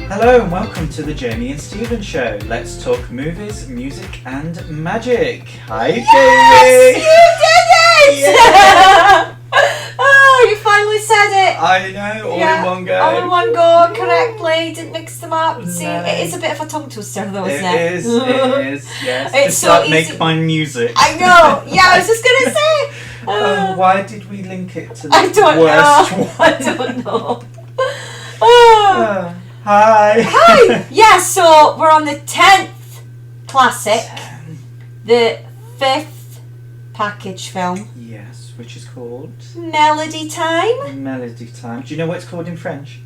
Hello and welcome to the Jamie and Stephen Show. Let's talk movies, music and magic. Hi Yes, Jamie! you did it! Yeah. Oh, you finally said it! I know, all in one go. All in one go, correctly, didn't mix them up. See, No. it is a bit of a tongue twister though, isn't it? It is, yes. It's Just so like easy. Make My Music. I know, yeah, I was just going to say. Why did we link it to the I don't worst know. one? I don't know. Oh. Hi! Hi! Yeah, so we're on the 10th classic, the 5th package film, Yes, which is called Melody Time. Melody Time. Do you know what it's called in French?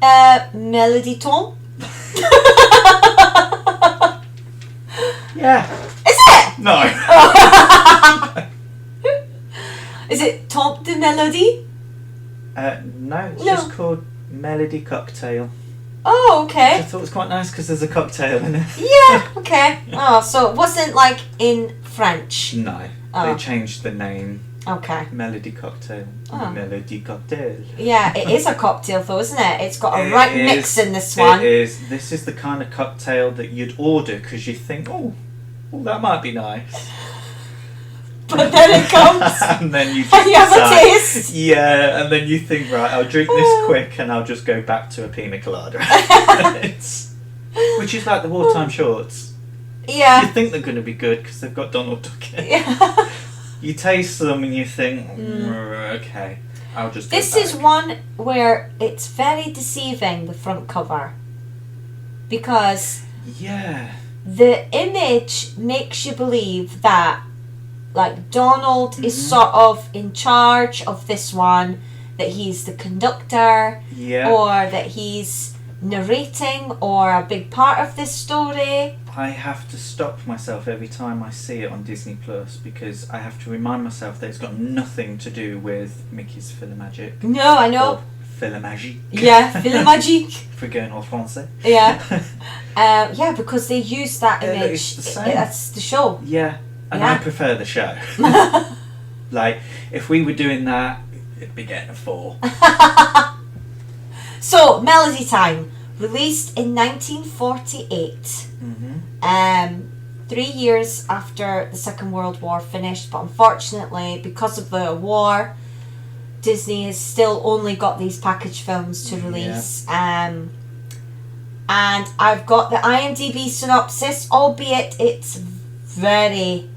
Melody Ton. Yeah. Is it? No. Is it Ton de Melody? No, it's No. just called Melody Cocktail. Oh, I okay. thought it was quite nice because there's a cocktail in it. Yeah, okay. Oh, so it wasn't like in French. No, Oh. they changed the name. Okay. Melody Cocktail. Oh. Melody Cocktail. Yeah, it is a cocktail though, isn't it? It's got a It right is- mix in this one. It is. This is the kind of cocktail that you'd order because you think, oh, that might be nice. But then it comes And then you just and you have a decide- taste. Yeah, and then you think, right, I'll drink this quick and I'll just go back to a pina colada. Which is like the wartime shorts. You Yeah. think they're going to be good because they've got Donald Duck in it. Yeah. You taste them and you think, okay, I'll just go This back. is one where it's very deceiving, the front cover. Because Yeah. the image makes you believe that like Donald is Mhm. sort of in charge of this one, that he's the conductor, Yeah. or that he's narrating or a big part of this story. I have to stop myself every time I see it on Disney Plus because I have to remind myself that it's got nothing to do with Mickey's Philomagic. No, I know. Or Philomagique. Yeah, Philomagique. If we're going en français. Yeah. Yeah, because they use that Yeah, image. it's the same. That's the show. Yeah. And Yeah. I prefer the show. Like, if we were doing that, it'd be getting a 4. So, Melody Time, released in 1948. Mm-hmm. 3 years after the Second World War finished, but unfortunately, because of the war, Disney has still only got these package films to release. And I've got the IMDb synopsis, albeit it's very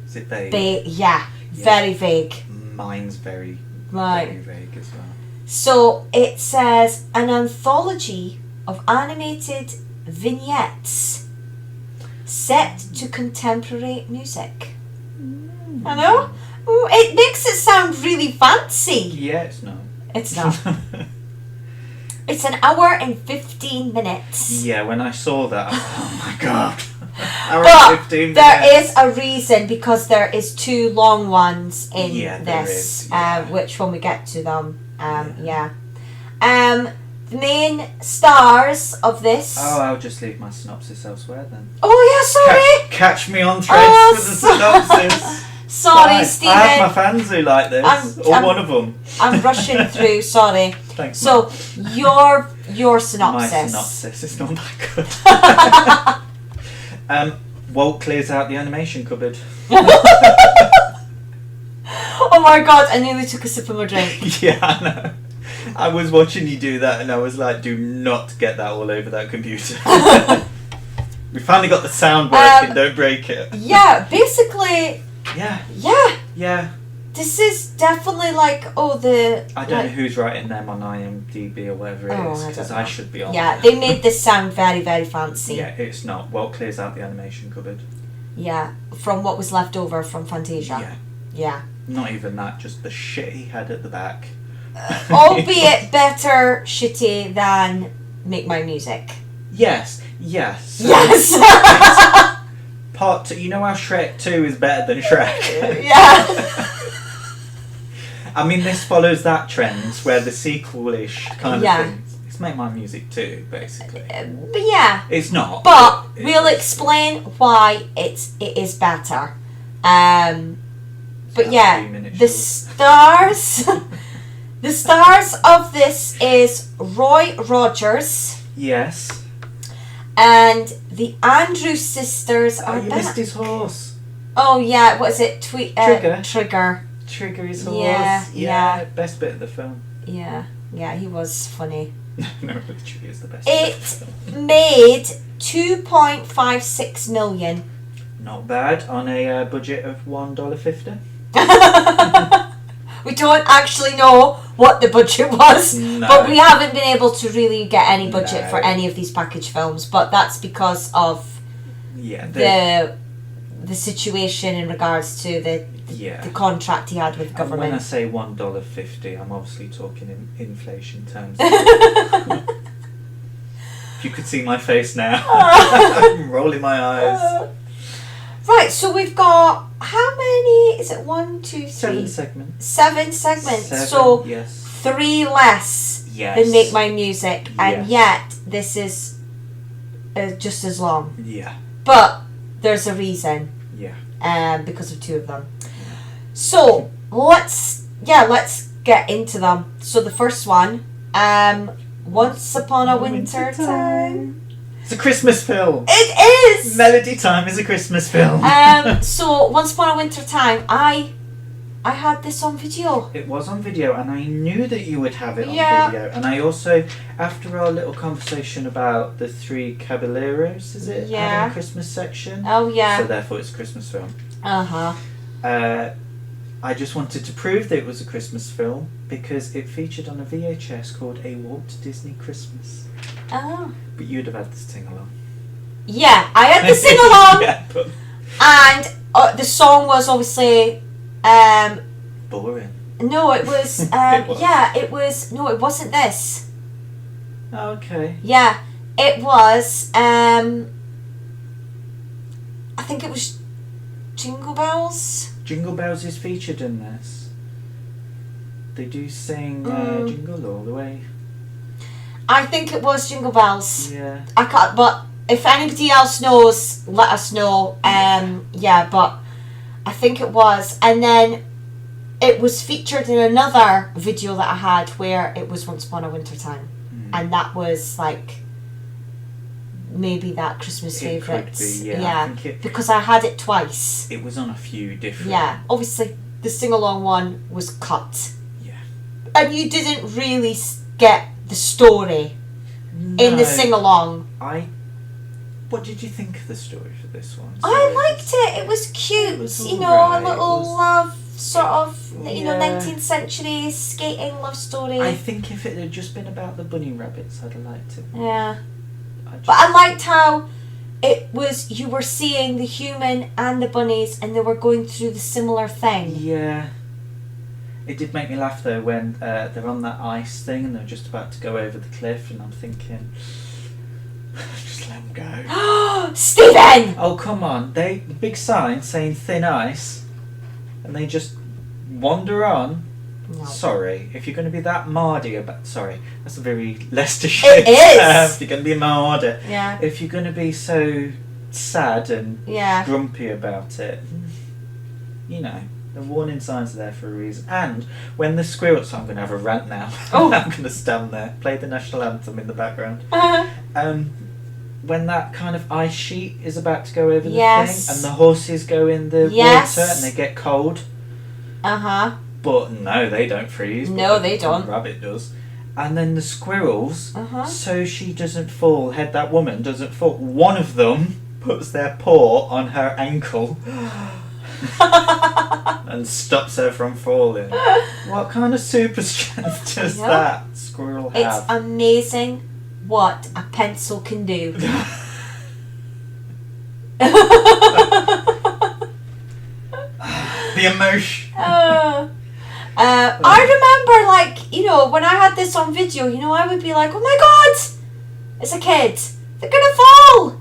Is it vague? yeah, very vague. Mine's very, Right. very vague as well. So it says an anthology of animated vignettes set to contemporary music. I know. It makes it sound really fancy. Yeah, it's not. It's not. It's an hour and 15 minutes. Yeah, when I saw that, I was like, oh my god. Hour But and 15 there minutes. is a reason, because there is 2 long ones in Yeah, there this, is, yeah. which when we get to them, yeah. The main stars of this. Oh, I'll just leave my synopsis elsewhere then. Oh yeah, sorry. Catch me on threads Oh, for the synopsis. Sorry, Fine. Stephen. I have my fans who like this, I'm- one of them. I'm rushing through. Sorry. Thanks. So your synopsis. My synopsis is not that good. Walt clears out the animation cupboard. Oh my god! I nearly took a sip of my drink. Yeah, I know. I was watching you do that and I was like, do not get that all over that computer. We finally got the sound working, don't break it. Yeah, basically, Yeah, yeah. This is definitely like I don't know who's writing them on IMDb or whatever it Oh, is, I because don't I know. should be on Yeah, that. they made this sound very, very fancy. Yeah, it's not. Walt clears out the animation cupboard. Yeah, from what was left over from Fantasia. Yeah. Yeah. Not even that, just the shit he had at the back. Albeit better shitty than Make My Music. Yes. So Yes! Part 2, you know how Shrek 2 is better than Shrek? Yeah. I mean, this follows that trend where the sequel-ish kind Yeah. of thing. It's Make My Music 2, basically. But yeah. It's not. But it we'll is. explain why it is better. But About yeah, 3 minutes the short. stars The stars of this is Roy Rogers Yes. and the Andrews sisters. Oh, you missed his horse. Oh yeah, what is it? Trigger. Trigger. Trigger his horse. Yeah. Best bit of the film. Yeah, he was funny. No, but Trigger is the best bit of the film. Made 2.56 million. Not bad on a budget of $1.50. We don't actually know what the budget was, No. but we haven't been able to really get any budget No. for any of these package films. But that's because of the situation in regards to the contract he had with the government. And when I say $1.50, I'm obviously talking in inflation terms. If you could see my face now, I'm rolling my eyes. Right, so we've got how many? Is it 1, 2, 3? 7 segments. 7 segments. 7, so yes. 3 less than Make My Music, and yet this is just as long. Yeah. But there's a reason. Yeah. Because of 2 of them. So let's get into them. So the first one, Once Upon a Winter Time. It's a Christmas film. It is. Melody Time is a Christmas film. So Once Upon a Winter Time, I had this on video. It was on video, and I knew that you would have it on Yeah. video. And I also, after our little conversation about the 3 Caballeros, is it? Yeah. Having a Christmas section. Oh yeah. So therefore, it's a Christmas film. Uh-huh. I just wanted to prove that it was a Christmas film because it featured on a VHS called A Walt Disney Christmas. Oh. But you'd have had to sing along. Yeah, I had to sing along. Yeah, but And the song was obviously boring. no, it was It was. yeah, it was no, it wasn't this. Oh, okay. Yeah, it was I think it was Jingle Bells. Jingle Bells is featured in this. They do sing Jingle All the Way. I think it was Jingle Bells. Yeah. I can't, but if anybody else knows, let us know. Yeah, but I think it was. And then it was featured in another video that I had where it was Once Upon a Winter Time. And that was like maybe that Christmas favourite. Could be, yeah. I think because I had it twice. it was on a few different... Yeah, obviously the sing-along one was cut. Yeah. And you didn't really get the story in the sing-along. What did you think of the story for this one? I liked it. It was cute. It was a alright. little love sort of, Yeah. 19th century skating love story. I think if it had just been about the bunny rabbits, I'd have liked it more. Yeah. But I liked how it was, you were seeing the human and the bunnies and they were going through the similar thing. Yeah. It did make me laugh though when they're on that ice thing and they're just about to go over the cliff and I'm thinking, just let them go. Stephen! Oh, come on. The big sign saying thin ice and they just wander on. No. Sorry, if you're going to be that mardy about... Sorry, that's a very Leicestershire It is! term. If you're going to be mardy. Yeah. If you're going to be so sad and Yeah. grumpy about it, you know, the warning signs are there for a reason. And when the squirrels... So I'm going to have a rant now. Oh. I'm going to stand there, play the national anthem in the background. When that kind of ice sheet is about to go over the Yes. thing and the horses go in the Yes. water and they get cold... Uh-huh. But no, they don't freeze. No, but they don't. The rabbit does. And then the squirrels, Uh-huh. so she doesn't fall, that woman doesn't fall. One of them puts their paw on her ankle and stops her from falling. What kind of super strength does Yeah. that squirrel It's have? amazing what a pencil can do. The emotion. I remember, when I had this on video, I would be like, oh my god, it's a kid. They're going to fall.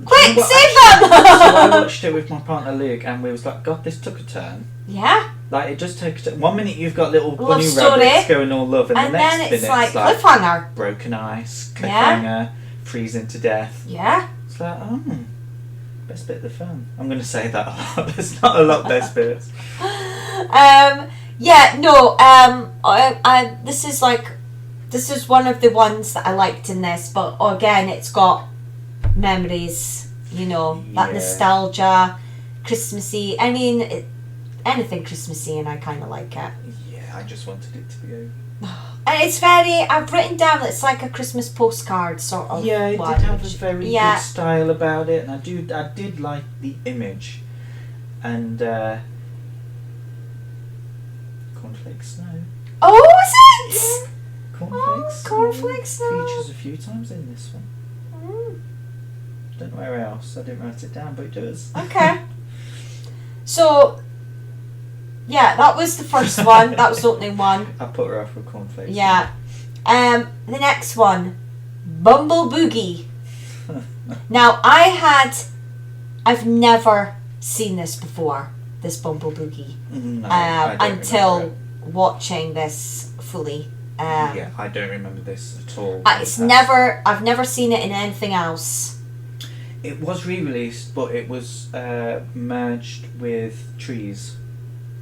Quick, Well, save actually, them. So I watched it with my partner Luke and we was like, God, this took a turn. Yeah. Like, it just took a turn. 1 minute you've got little Love bunny story. rabbits going all love and, And the next then minute it's like it's cliffhanger. broken ice, cliffhanger, Yeah. freezing to death. Yeah. It's like, best bit of the film. I'm going to say that a lot. There's not a lot best bits. Yeah, no, this is one of the ones that I liked in this, but again, it's got memories, that nostalgia, Christmassy. I mean, anything Christmassy, and I kind of like it. Yeah, I just wanted it to be over. And I've written down that it's like a Christmas postcard sort of. Yeah, it one, did have a very yeah. good style about it, and I did like the image, and cornflake snow. Oh, is it? Cornflake snow features a few times in this one. Don't know where else. I didn't write it down, but it does. Okay. So, yeah, that was the first one. That was the opening one. I put her off with cornflakes. Yeah. The next one, Bumble Boogie. Now, I've never seen this before, this Bumble Boogie, No, I don't until watching this fully. Yeah, I don't remember this at all. I've never seen it in anything else. It was re-released, but it was merged with Trees.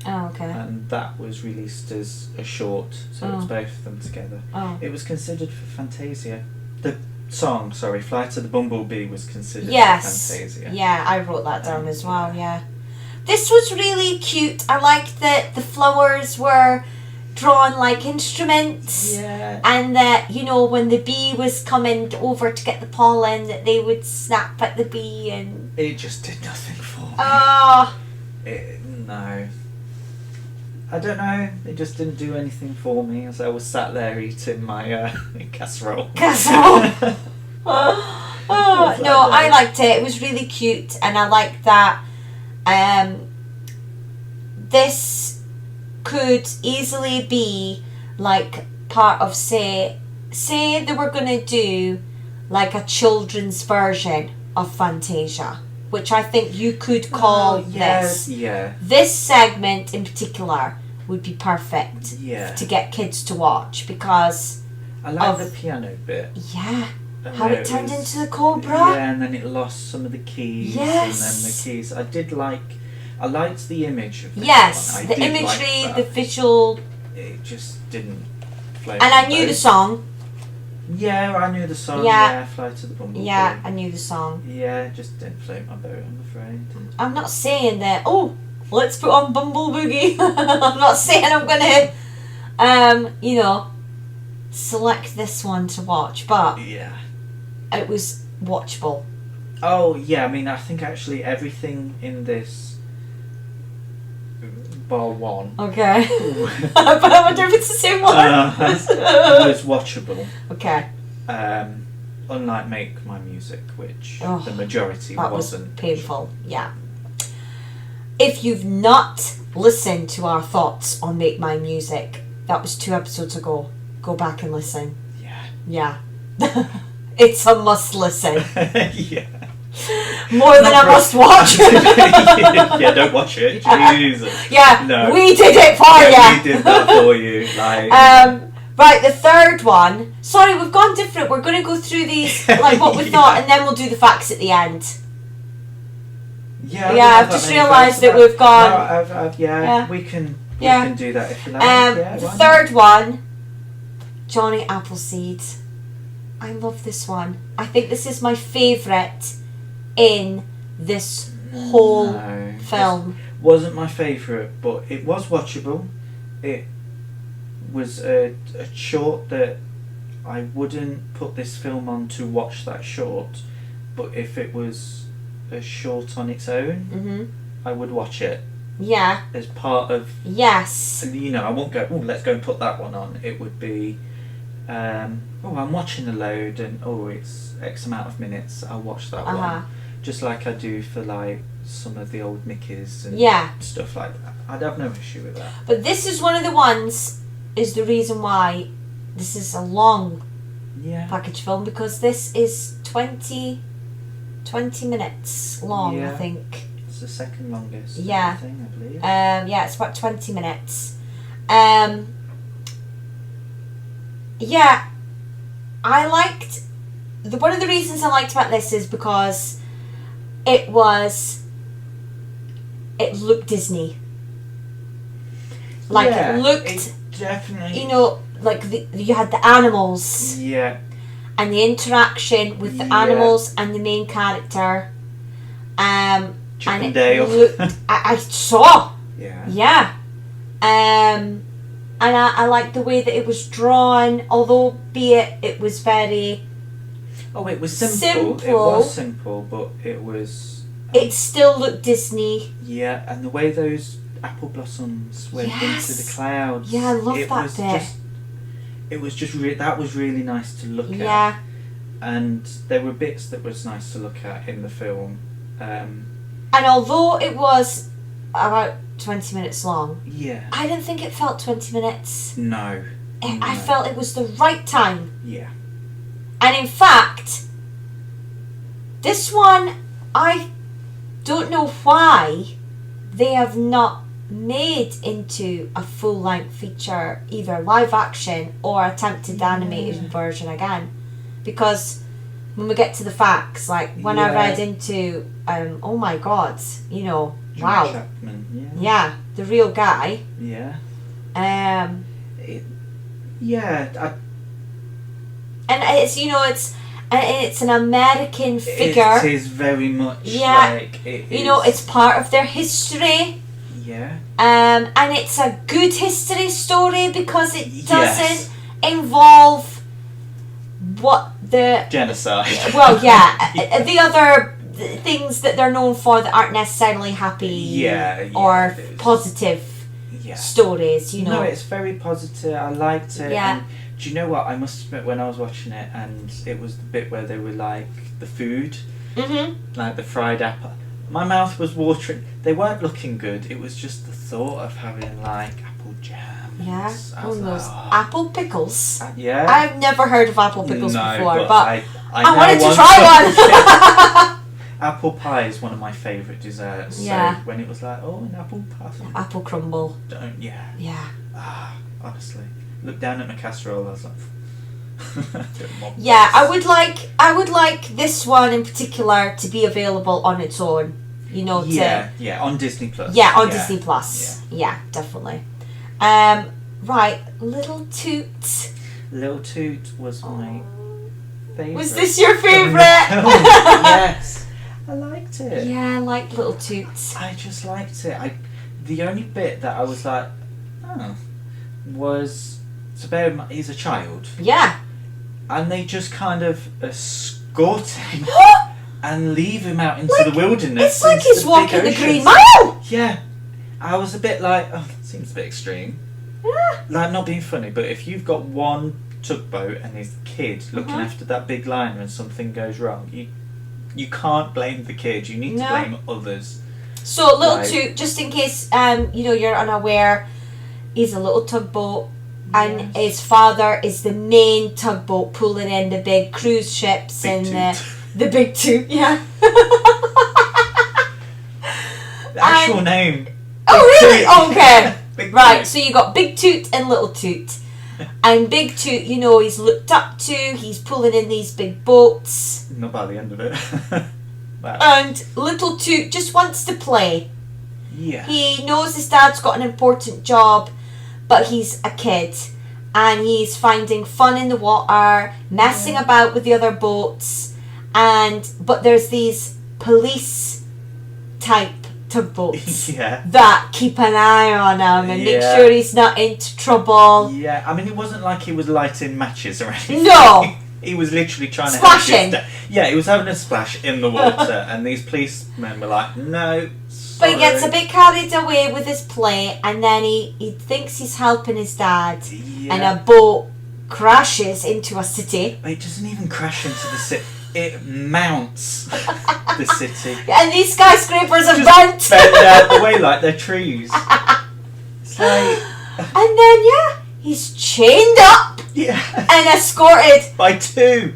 Oh, okay. And that was released as a short, so it's both of them together. Oh. It was considered for Fantasia. The song, Flight of the Bumblebee was considered for Fantasia. Yeah, I wrote that down as well, yeah. This was really cute. I liked that the flowers were drawn like instruments. Yeah. And that, when the bee was coming over to get the pollen, that they would snap at the bee and... It just did nothing for me. Oh. No. I don't know, it just didn't do anything for me as I was sat there eating my casserole. Casserole? No, I liked it. It was really cute, and I liked that this could easily be like part of, say they were going to do like a children's version of Fantasia, which I think you could call this. Yeah. This segment in particular would be perfect to get kids to watch, because I like the piano bit. Yeah. And How it turned into the cobra. Yeah, and then it lost some of the keys. Yes. And then the keys. I liked the image of this Yes, one. the imagery, the visual. It just didn't flow. And I knew the song. Yeah, I knew the song. Yeah. Yeah, Flight of the Bumblebee. Yeah, I knew the song. Yeah, it just didn't float my boat, I'm afraid. I'm not saying that, let's put on Bumble Boogie. I'm not saying I'm going to, select this one to watch, but yeah, it was watchable. Oh, yeah, I mean, I think actually everything in this, bar one... Okay. But I wonder if it's the same one. was watchable. Okay. Unlike Make My Music, which the majority that wasn't. Was painful, yeah. If you've not listened to our thoughts on Make My Music, that was 2 episodes ago. Go back and listen. Yeah. It's a must listen. Yeah. More than a must watch. Yeah, don't watch it. Jesus. Yeah, no. We did it for you. We did that for you. Right, the third one. Sorry, we've gone different. We're going to go through these, like what we thought, and then we'll do the facts at the end. Yeah, I've just realised that we've gone... No, we can do that if you like. The third one, Johnny Appleseed. I love this one. I think this is my favourite in this whole film. This wasn't my favourite, but it was watchable. It was a short that I wouldn't put this film on to watch that short, but if it was a short on its own, I would watch it. Yeah. As part of... Yes. I won't go, let's go and put that one on. It would be... I'm watching a load and it's X amount of minutes, I'll watch that one. Just like I do for like some of the old Mickeys and stuff like that. I'd have no issue with that. But this is one of the ones, is the reason why this is a long package film, because this is 20 minutes long, I think. It's the second longest thing, I believe. It's about 20 minutes. I liked... one of the reasons I liked about this is because it looked Disney. Like Yeah, it looked, it definitely. you know, like you had the animals Yeah. and the interaction with the Yeah. animals and the main character. Chip And and it Dale. looked, I saw. Yeah. Yeah. And I liked the way that it was drawn, although be it was very... Oh, it was simple. Simple. It was simple, but it was... It still looked Disney. Yeah, and the way those apple blossoms went Yes. into the clouds. Yeah, I love it that was bit. Just, it was just... that was really nice to look at. Yeah. And there were bits that was nice to look at in the film. And although it was about 20 minutes long, Yeah. I didn't think it felt 20 minutes. No. I felt it was the right time. Yeah. And in fact, this one, I don't know why they have not made into a full-length feature, either live action or attempted animated version again. Because when we get to the facts, like when I read into, oh my god, you know, Johnny wow. Chapman, Yeah, the real guy. Yeah. And it's, you know, it's an American figure. It is very much like it you know, it's part of their history. Yeah. And it's a good history story because it Yes. doesn't involve what the genocide. well, yeah, the other things that they're known for that aren't necessarily happy or positive stories, you know. No, it's very positive. I liked it. Yeah. And do you know what? I must admit, when I was watching it, and it was the bit where they were like the food, like the fried apple. My mouth was watering. They weren't looking good. It was just the thought of having like apple jam. Yeah. I was those like, apple pickles. Yeah. I've never heard of apple pickles before, but I wanted to now try one. Apple pie is one of my favourite desserts. Yeah. So when it was like, oh, an apple pie. Apple crumble. Yeah. Yeah. Honestly, look down at my casserole. I was like, yeah. I would like this one in particular to be available on its own. You know. On Disney Plus. Yeah, on Disney Plus. Yeah, definitely. Right, Little Toot. Little Toot was my favourite. Was this your favourite? Yes. I liked it. Yeah, I like Little Toots. I just liked it. The only bit that I was like, oh, was to bear in mind he's a child. Yeah. And they just kind of escort him and leave him out into the wilderness. It's like he's walking the Green Mile. Mile. Yeah. I was a bit like, oh, that seems a bit extreme. Yeah. Like, not being funny, but if you've got one tugboat and there's a kid looking after that big liner and something goes wrong, you can't blame the kid. You need to blame others. So Little Toot, just in case you know you're unaware, he's a little tugboat, and his father is the main tugboat pulling in the big cruise ships Big and Toot. the Big Toot. Yeah. The actual name. Oh really? Toot. Okay. Big Right. Toot. So you got Big Toot and Little Toot. And Big Toot, you know, he's looked up to. He's pulling in these big boats. Not by the end of it. Wow. And Little Toot just wants to play. Yeah. He knows his dad's got an important job, but he's a kid. And he's finding fun in the water, messing about with the other boats. But there's these police type tugboats that keep an eye on him and make sure he's not into trouble. Yeah, I mean, it wasn't like he was lighting matches or anything. No! He was literally trying Splashing. to help his he was having a splash in the water, and these policemen were like, no, But he sorry. gets a bit carried away with his play, and then he thinks he's helping his dad, and a boat crashes into a city. It doesn't even crash into the city. It mounts the city. And these skyscrapers are Just bent. bent out the way like they're trees. It's like... And then, he's chained up and escorted by two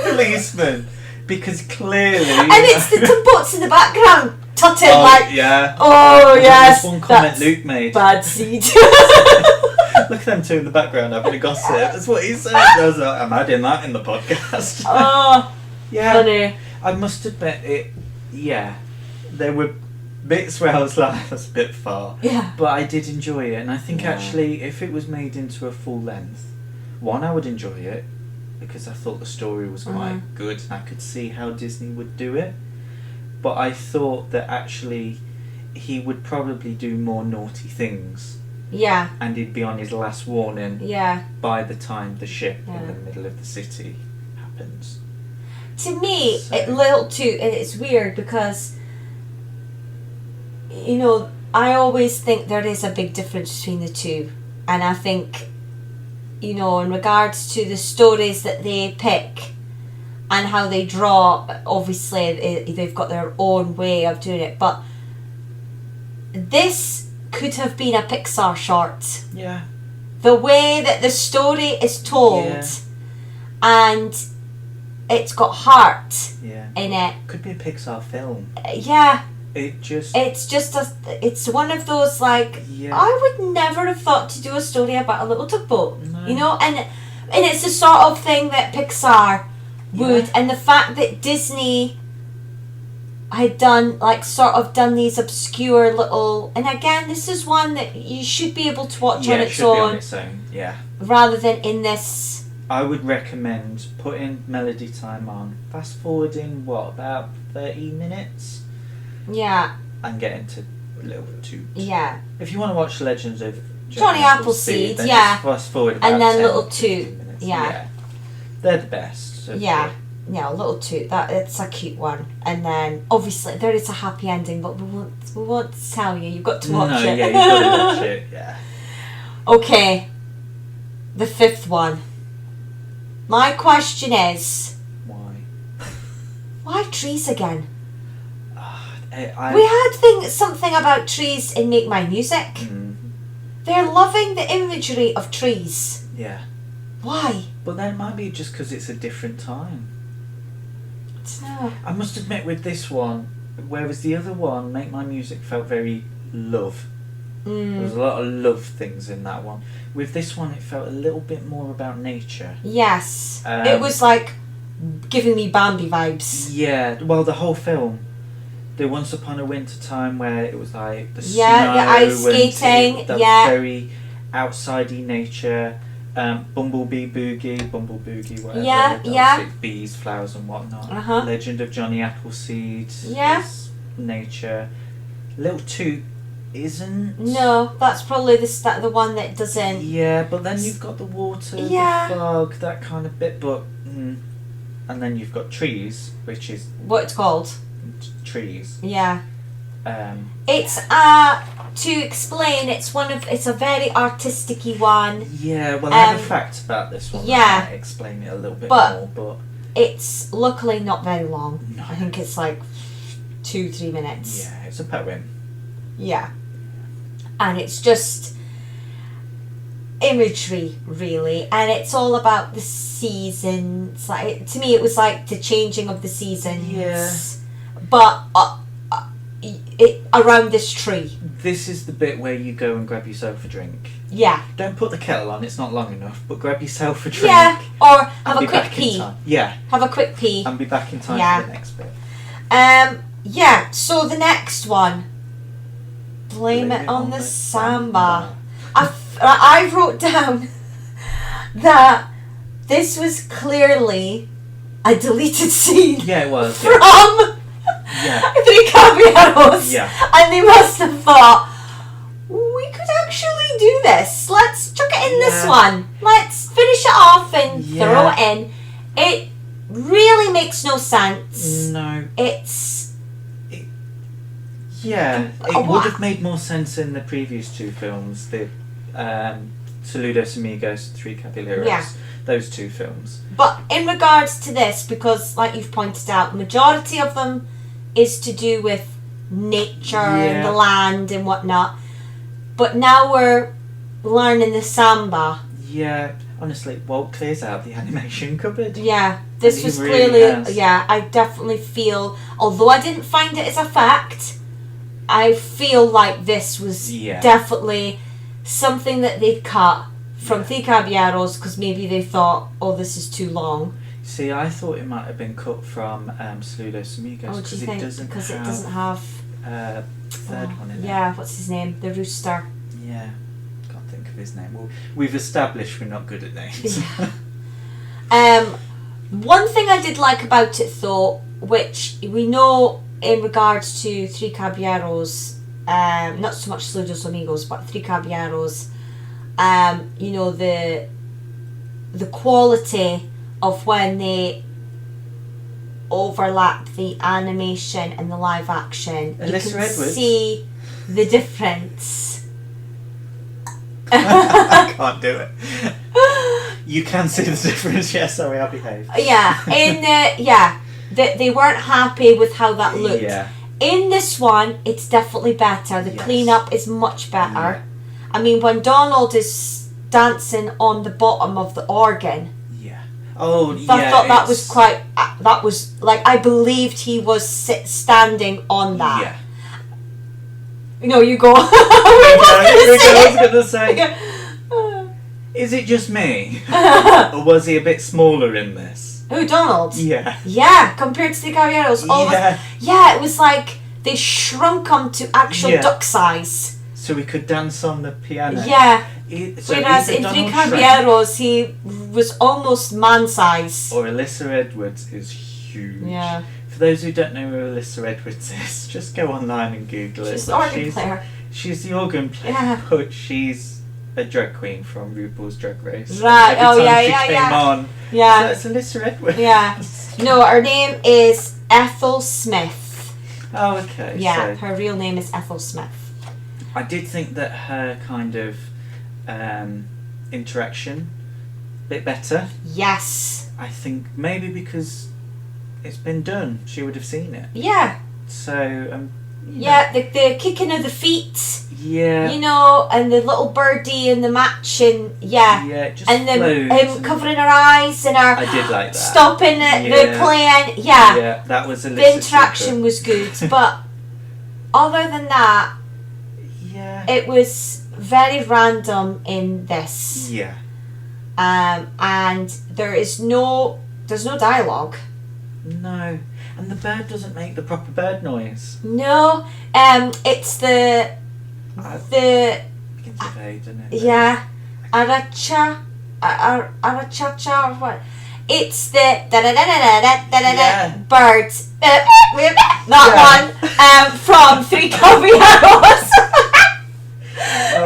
policemen, because clearly... And it's the tugboats in the background tutting Oh, yes, one comment that's Luke made. bad seed. Look at them two in the background having a gossip. That's what he said. I was like, I'm adding that in the podcast. Oh, funny. I must admit it. Yeah, there were bits where I was like, that's a bit far. Yeah. But I did enjoy it, and I think Yeah. actually, if it was made into a full length, one, I would enjoy it because I thought the story was quite good, and I could see how Disney would do it. But I thought that actually, he would probably do more naughty things, Yeah. and he'd be on his last warning Yeah. by the time the ship Yeah. in the middle of the city happens. To me, So- it's weird because, you know, I always think there is a big difference between the two. And I think, you know, in regards to the stories that they pick and how they draw, obviously they've got their own way of doing it. But this could have been a Pixar short. Yeah. The way that the story is told, Yeah. and it's got heart Yeah. in it. Could be a Pixar film. Yeah, It's just it's one of those, like, Yeah. I would never have thought to do a story about a little tugboat, No. you know, and it's the sort of thing that Pixar would, Yeah. and the fact that Disney had done these obscure little, and again, this is one that you should be able to watch on it its should be own, on its own. Yeah. rather than in this. I would recommend putting Melody Time on, fast forwarding about 30 minutes, Yeah, and getting to Little Toot. yeah. If you want to watch Legends of Johnny Appleseed, then yeah. just fast forward about And then 10, Little 15 Toot, minutes. yeah. They're the best. So Yeah. Yeah, a little toot. That it's a cute one, and then obviously there is a happy ending, but we won't tell you. You've got to watch it. Yeah, you've got to watch it. Yeah. Okay, the fifth one. My question is, why trees again? We had something about trees in Make My Music. They're loving the imagery of trees. Yeah. Why? But then it might be just because it's a different time. No. I must admit, with this one, whereas the other one, Make My Music, felt very love. There was a lot of love things in that one. With this one, it felt a little bit more about nature. Yes. It was like giving me Bambi vibes. Yeah, well, the whole film. The Once Upon a Winter Time, where it was like the snow, the ice skating. that was very outsidey nature. Bumblebee Boogie, whatever. Yeah, that yeah. was it, bees, flowers, and whatnot. Uh-huh. Legend of Johnny Appleseed. Yeah. Is nature. Little Toot isn't. No, that's probably the one that doesn't. Yeah, but then you've got the water, Yeah. the fog, that kind of bit. But and then you've got trees, which is What it's called? trees. Yeah. It's to explain. It's a very artistic-y one. Yeah, well, I have a fact about this one. Yeah. I might explain it a little bit more, but it's luckily not very long. No. I think it's like 2-3 minutes. yeah, it's a poem. Yeah. And it's just imagery, really, and it's all about the seasons. Like, to me, it was like the changing of the seasons. Yeah. But around this tree. This is the bit where you go and grab yourself a drink. Yeah. Don't put the kettle on; it's not long enough. But grab yourself a drink. Yeah. Or and have be a quick back in pee. time. Yeah, Have a quick pee. and be back in time Yeah. for the next bit. Yeah. So the next one. Blame it on the samba. I wrote down that this was clearly a deleted scene Yeah, it was. from Yeah. Three Caballeros. Yeah. And they must have thought, we could actually do this. Let's chuck it in this Yeah. one. Let's finish it off and Yeah. throw it in. It really makes no sense. No. It's... Yeah, it What? would have made more sense in the previous two films, the Saludos Amigos, Three Caballeros, Yeah. those two films. But in regards to this, because like you've pointed out, the majority of them is to do with nature and the land and whatnot. But now we're learning the samba. Yeah, honestly, Walt clears out the animation cupboard. Yeah, this And he was really clearly... has. Yeah, I definitely feel... Although I didn't find it as a fact, I feel like this was definitely something that they'd cut from Three Caballeros because maybe they thought, oh, this is too long. See, I thought it might have been cut from Saludos Amigos Oh, do you think? it doesn't Because have... it doesn't have... third one in it. Yeah, what's his name? The rooster. Yeah, can't think of his name. Well, we've established we're not good at names. One thing I did like about it though, which we know in regards to Three Caballeros, not so much Saludos Amigos, but Three Caballeros, you know, the quality of when they overlap the animation and the live action. Alyssa you can Edwards. see the difference. I can't do it. You can see the difference. Yeah, sorry, I'll behave. Yeah, they weren't happy with how that looked. Yeah. In this one, it's definitely better. The Yes. cleanup is much better. Yeah. I mean, when Donald is dancing on the bottom of the organ, Yeah. Oh, yeah. I thought that was quite. That was like I believed he was standing on that. Yeah. No, you go. I was gonna say. Is it just me, or was he a bit smaller in this? Who, Donald? Yeah. Yeah, compared to the Caballeros. Yeah, it was like they shrunk him to actual duck size. So he could dance on the piano. Yeah. So whereas either in Three Donald Caballeros, he was almost man size. or Alyssa Edwards is huge. Yeah. For those who don't know who Alyssa Edwards is, just go online and Google it. She's the organ player. She's the organ player, Yeah. but she's a drag queen from RuPaul's Drag Race. Right. Every time she yeah. came on, Yeah. so that's Alyssa Edwards. Yeah. No, her name is Ethel Smith. Oh, okay. Yeah, So her real name is Ethel Smith. I did think that her kind of interaction a bit better. Yes. I think maybe because it's been done, she would have seen it. Yeah. So Yeah, the kicking of the feet, yeah, you know, and the little birdie and the matching, yeah. yeah, it just And then flows him covering her eyes and her I did like that. stopping at the Yeah. plane, yeah. Yeah, that was a The interaction was good, but other than that, yeah, it was very random in this. yeah, And there's no dialogue. no, and the bird doesn't make the proper bird noise. No, it's the Begins with A, doesn't it? yeah, aracha, aracha or what? It's the da da da da da da da Yeah. birds. That one from Three Caballeros.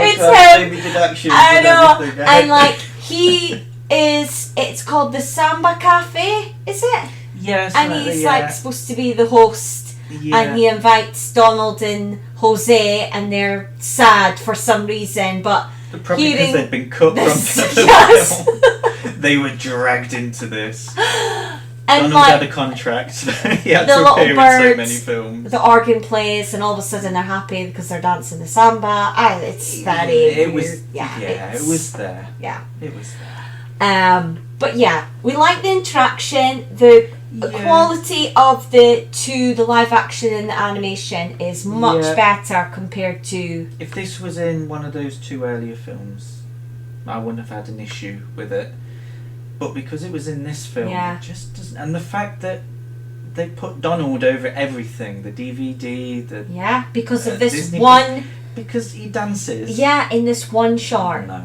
It's God, him. baby deductions I and know, everything. and like he is. It's called the Samba Cafe, is it? yes, And he's like supposed to be the host, and he invites Donald and Jose, and they're sad for some reason, but probably because hearing they've been cut this- from the yes. film. They were dragged into this. and Donald like had a contract. He had the to little appear in so birds, many films. the organ plays, and all of a sudden they're happy because they're dancing the samba. It's very It was, weird. it was there. Yeah. It was there. But yeah, we like the interaction. The quality of the live action and the animation is much Yeah. better compared to. If this was in one of those two earlier films, I wouldn't have had an issue with it. But because it was in this film, Yeah. it just doesn't. And the fact that they put Donald over everything, the DVD, the Yeah, because of this Disney one. because he dances. Yeah, in this one short. No.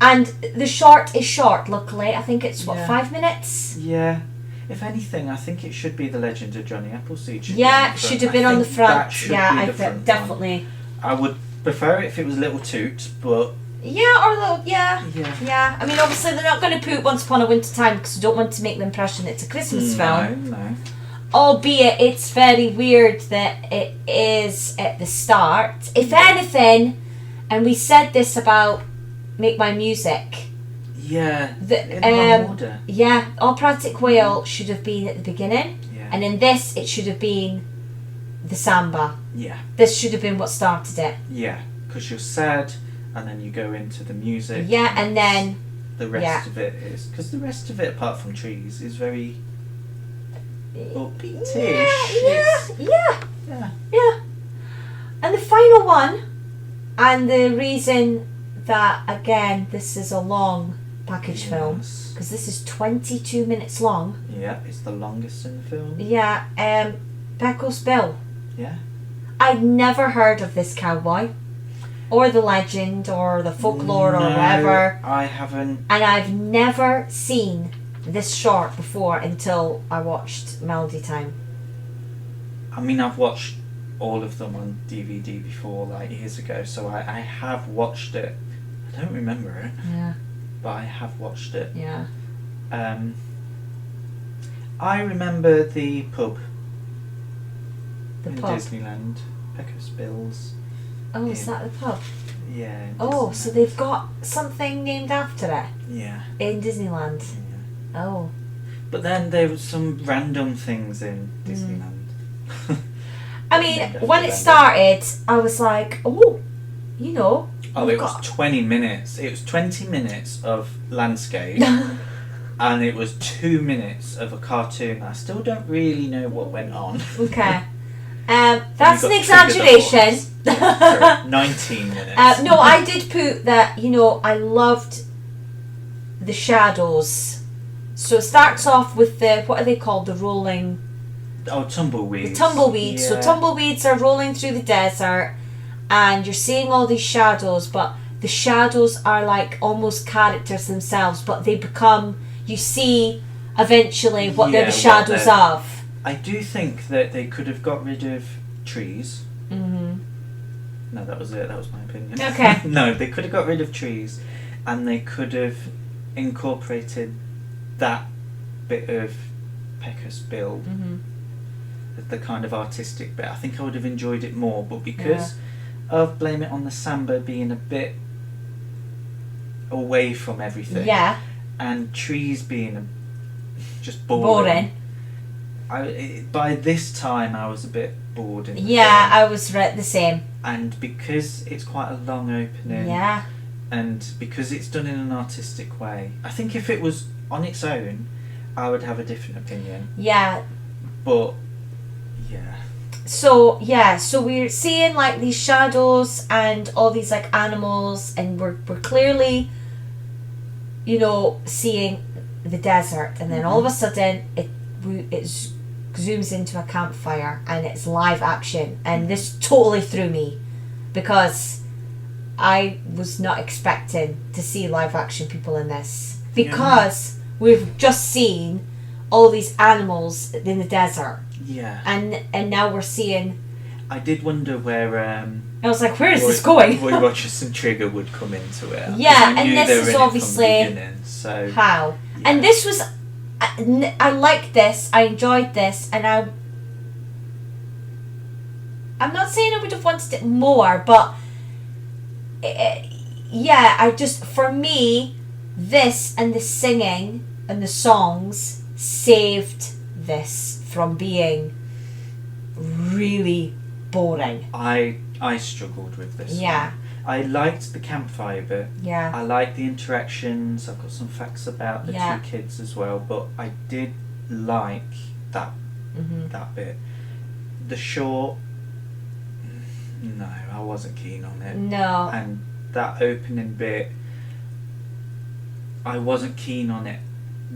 And the short is short, luckily. I think it's, Yeah. 5 minutes? Yeah. If anything, I think it should be The Legend of Johnny Appleseed. Yeah, it should have been on the front. That should Yeah, be I the front one. definitely. I would prefer it if it was Little Toot, but Yeah, or little, yeah. yeah. Yeah, I mean, obviously they're not going to put Once Upon a Winter Time because we don't want to make the impression it's a Christmas film. No. Albeit it's very weird that it is at the start. If anything, and we said this about Make My Music, Yeah. the, in the wrong order. yeah, Operatic Whale should have been at the beginning, Yeah. and in this it should have been the samba. Yeah. This should have been what started it. Yeah. Because you're sad, and then you go into the music. Yeah, and then the rest of it is because the rest of it, apart from trees, is very upbeat-ish. Yeah. And the final one, and the reason that again this is a long package film Yes. because this is 22 minutes long. Yeah, it's the longest in the film. Yeah, Pecos Bill. Yeah. I'd never heard of this cowboy, or the legend, or the folklore, or whatever. I haven't. And I've never seen this short before until I watched Melody Time. I mean, I've watched all of them on DVD before, like years ago, so I have watched it. I don't remember it. Yeah. But I have watched it. Yeah. I remember the pub. The in pub. Disneyland. Pecos Bills. Oh, is that the pub? Yeah. in Oh, Disneyland. so they've got something named after it Yeah. in Disneyland. Yeah. Oh. But then there was some random things in Disneyland. I mean, when it started, I was like, oh, you know. Oh, it was 20 minutes. It was 20 minutes of landscape. And it was 2 minutes of a cartoon. I still don't really know what went on. Okay. That's an exaggeration. Sorry, 19 minutes. No, I did put that, you know, I loved the shadows. So it starts off with the, what are they called? The rolling... Oh, tumbleweeds. The tumbleweeds. Yeah. So tumbleweeds are rolling through the desert and you're seeing all these shadows, but the shadows are like almost characters themselves, but they become... You see eventually what they're the shadows of. I do think that they could have got rid of trees. Mm-hmm. No, that was it. That was my opinion. Okay. No, they could have got rid of trees, and they could have incorporated that bit of Pecos Bill, the kind of artistic bit. I think I would have enjoyed it more, but because of Blame It on the Samba being a bit away from everything. Yeah. And trees being just boring. By this time, I was a bit bored. I was the same. And because it's quite a long opening, and because it's done in an artistic way, I think if it was on its own, I would have a different opinion. Yeah. But yeah. So we're seeing like these shadows and all these like animals, and we're clearly, you know, seeing the desert, and then all of a sudden it zooms into a campfire and it's live action, and this totally threw me because I was not expecting to see live action people in this, because we've just seen all these animals in the desert, and now we're seeing. I did wonder where I was like, where is this going? Roy Rogers and Trigger would come into it. And this is obviously so how. Yeah. And this was, I liked this, I enjoyed this, and I'm not saying I would have wanted it more, but I just, for me, this and the singing and the songs saved this from being really boring. I struggled with this one. I liked the campfire bit. Yeah. I liked the interactions. I've got some facts about the two kids as well, but I did like that that bit. The short, no, I wasn't keen on it. No. And that opening bit, I wasn't keen on it,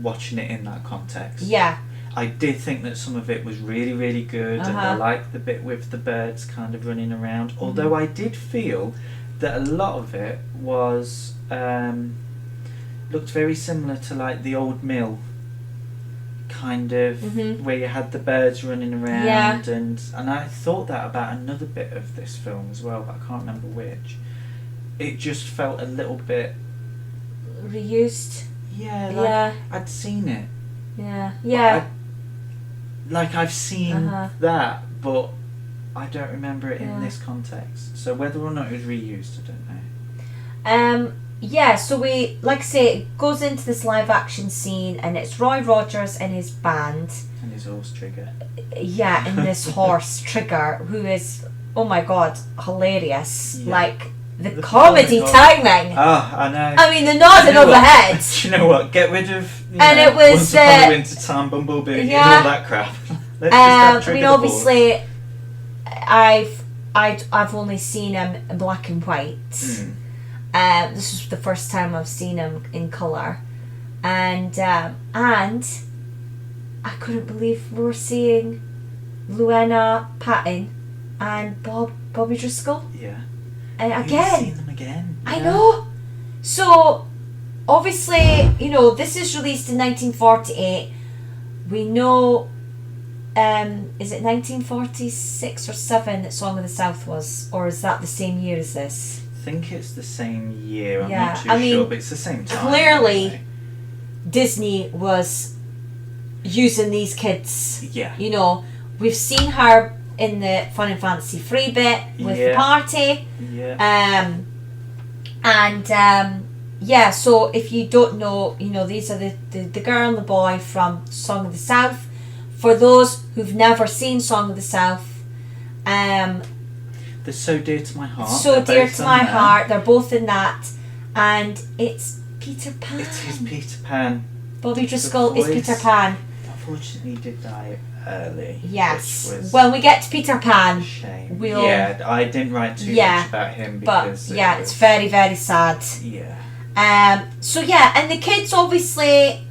watching it in that context. Yeah. I did think that some of it was really, really good, and I liked the bit with the birds kind of running around. Although I did feel that a lot of it was looked very similar to like the old mill, kind of where you had the birds running around, and I thought that about another bit of this film as well, but I can't remember which. It just felt a little bit reused. Yeah, I'd seen it. Yeah. I've seen that, but I don't remember it in this context. So whether or not it was reused, I don't know. So we, like I say, it goes into this live action scene, and it's Roy Rogers and his band. And his horse Trigger. Yeah, and this horse Trigger, who is, oh my god, hilarious. Yeah. Like, the comedy timing. Oh, I know. I mean, the nodding overhead. Do you know what? Get rid of, and it was Once Upon a Wintertime, Bumblebee, and all that crap. Let's just have Trigger I mean, obviously, I've only seen him in black and white. This was the first time I've seen him in colour, and I couldn't believe we were seeing Luena Patten and Bobby Driscoll. Yeah. Again. You've seen them again. I know. So, obviously, this is released in 1948. We know, is it 1946 or 7 that Song of the South was? Or is that the same year as this? I think it's the same year. I'm Yeah, not too I mean, sure, but it's the same time. clearly, anyway. Disney was using these kids. Yeah. We've seen her in the Fun and Fancy Free bit with the party. Yeah. So if you don't know, these are the girl and the boy from Song of the South. For those who've never seen Song of the South, they're so dear to my heart. So dear to my heart. They're both in that, and it's Peter Pan. It is Peter Pan. Bobby Driscoll is Peter Pan. Unfortunately, he did die early. Yes. Which was When we get to Peter Pan, a shame. we'll. Yeah, I didn't write too much about him because. It's very, very sad. Yeah. And the kids obviously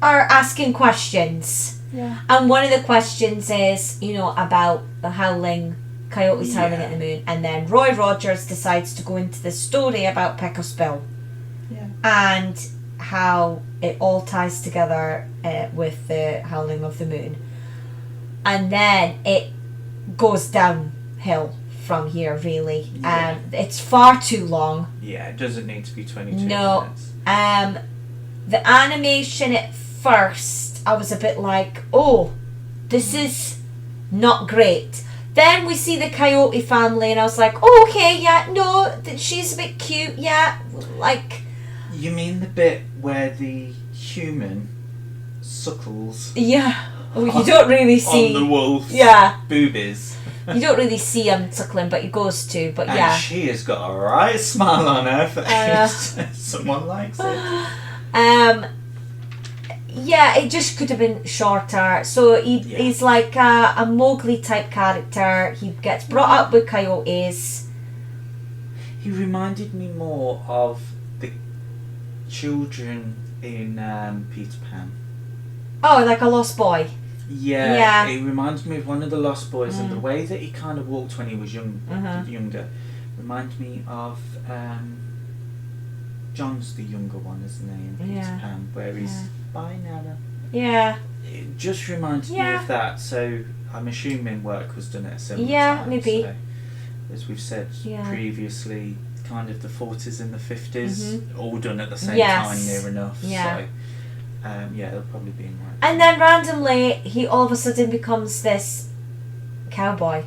are asking questions. Yeah. And one of the questions is, about the coyotes howling at the moon. And then Roy Rogers decides to go into the story about Pecos Bill. Yeah. And how it all ties together with the howling of the moon. And then it goes downhill from here, really. Yeah. It's far too long. Yeah, it doesn't need to be 22 minutes. The animation at first, I was a bit like, oh, this is not great. Then we see the coyote family and I was like, oh, okay, yeah, no, she's a bit cute, yeah, like... You mean the bit where the human suckles? Yeah. Oh, you don't really see... On the wolf's boobies. You don't really see him suckling, but he goes to, but yeah. And she has got a right smile on her face. Someone likes it. Yeah, it just could have been shorter. So he's like a Mowgli type character. He gets brought up with coyotes. He reminded me more of the children in Peter Pan. Oh, like a lost boy. Yeah. It reminded me of one of the Lost Boys, and the way that he kind of walked when he was younger reminded me of John's the younger one, isn't he, in Peter Pan, where he's bye Nana. Yeah. It just reminded me of that, so I'm assuming work was done at a similar time. Yeah, maybe. So, as we've said previously, kind of the 40s and the 50s, all done at the same time, near enough. Yeah. So, they'll probably be in work. And then randomly, he all of a sudden becomes this cowboy.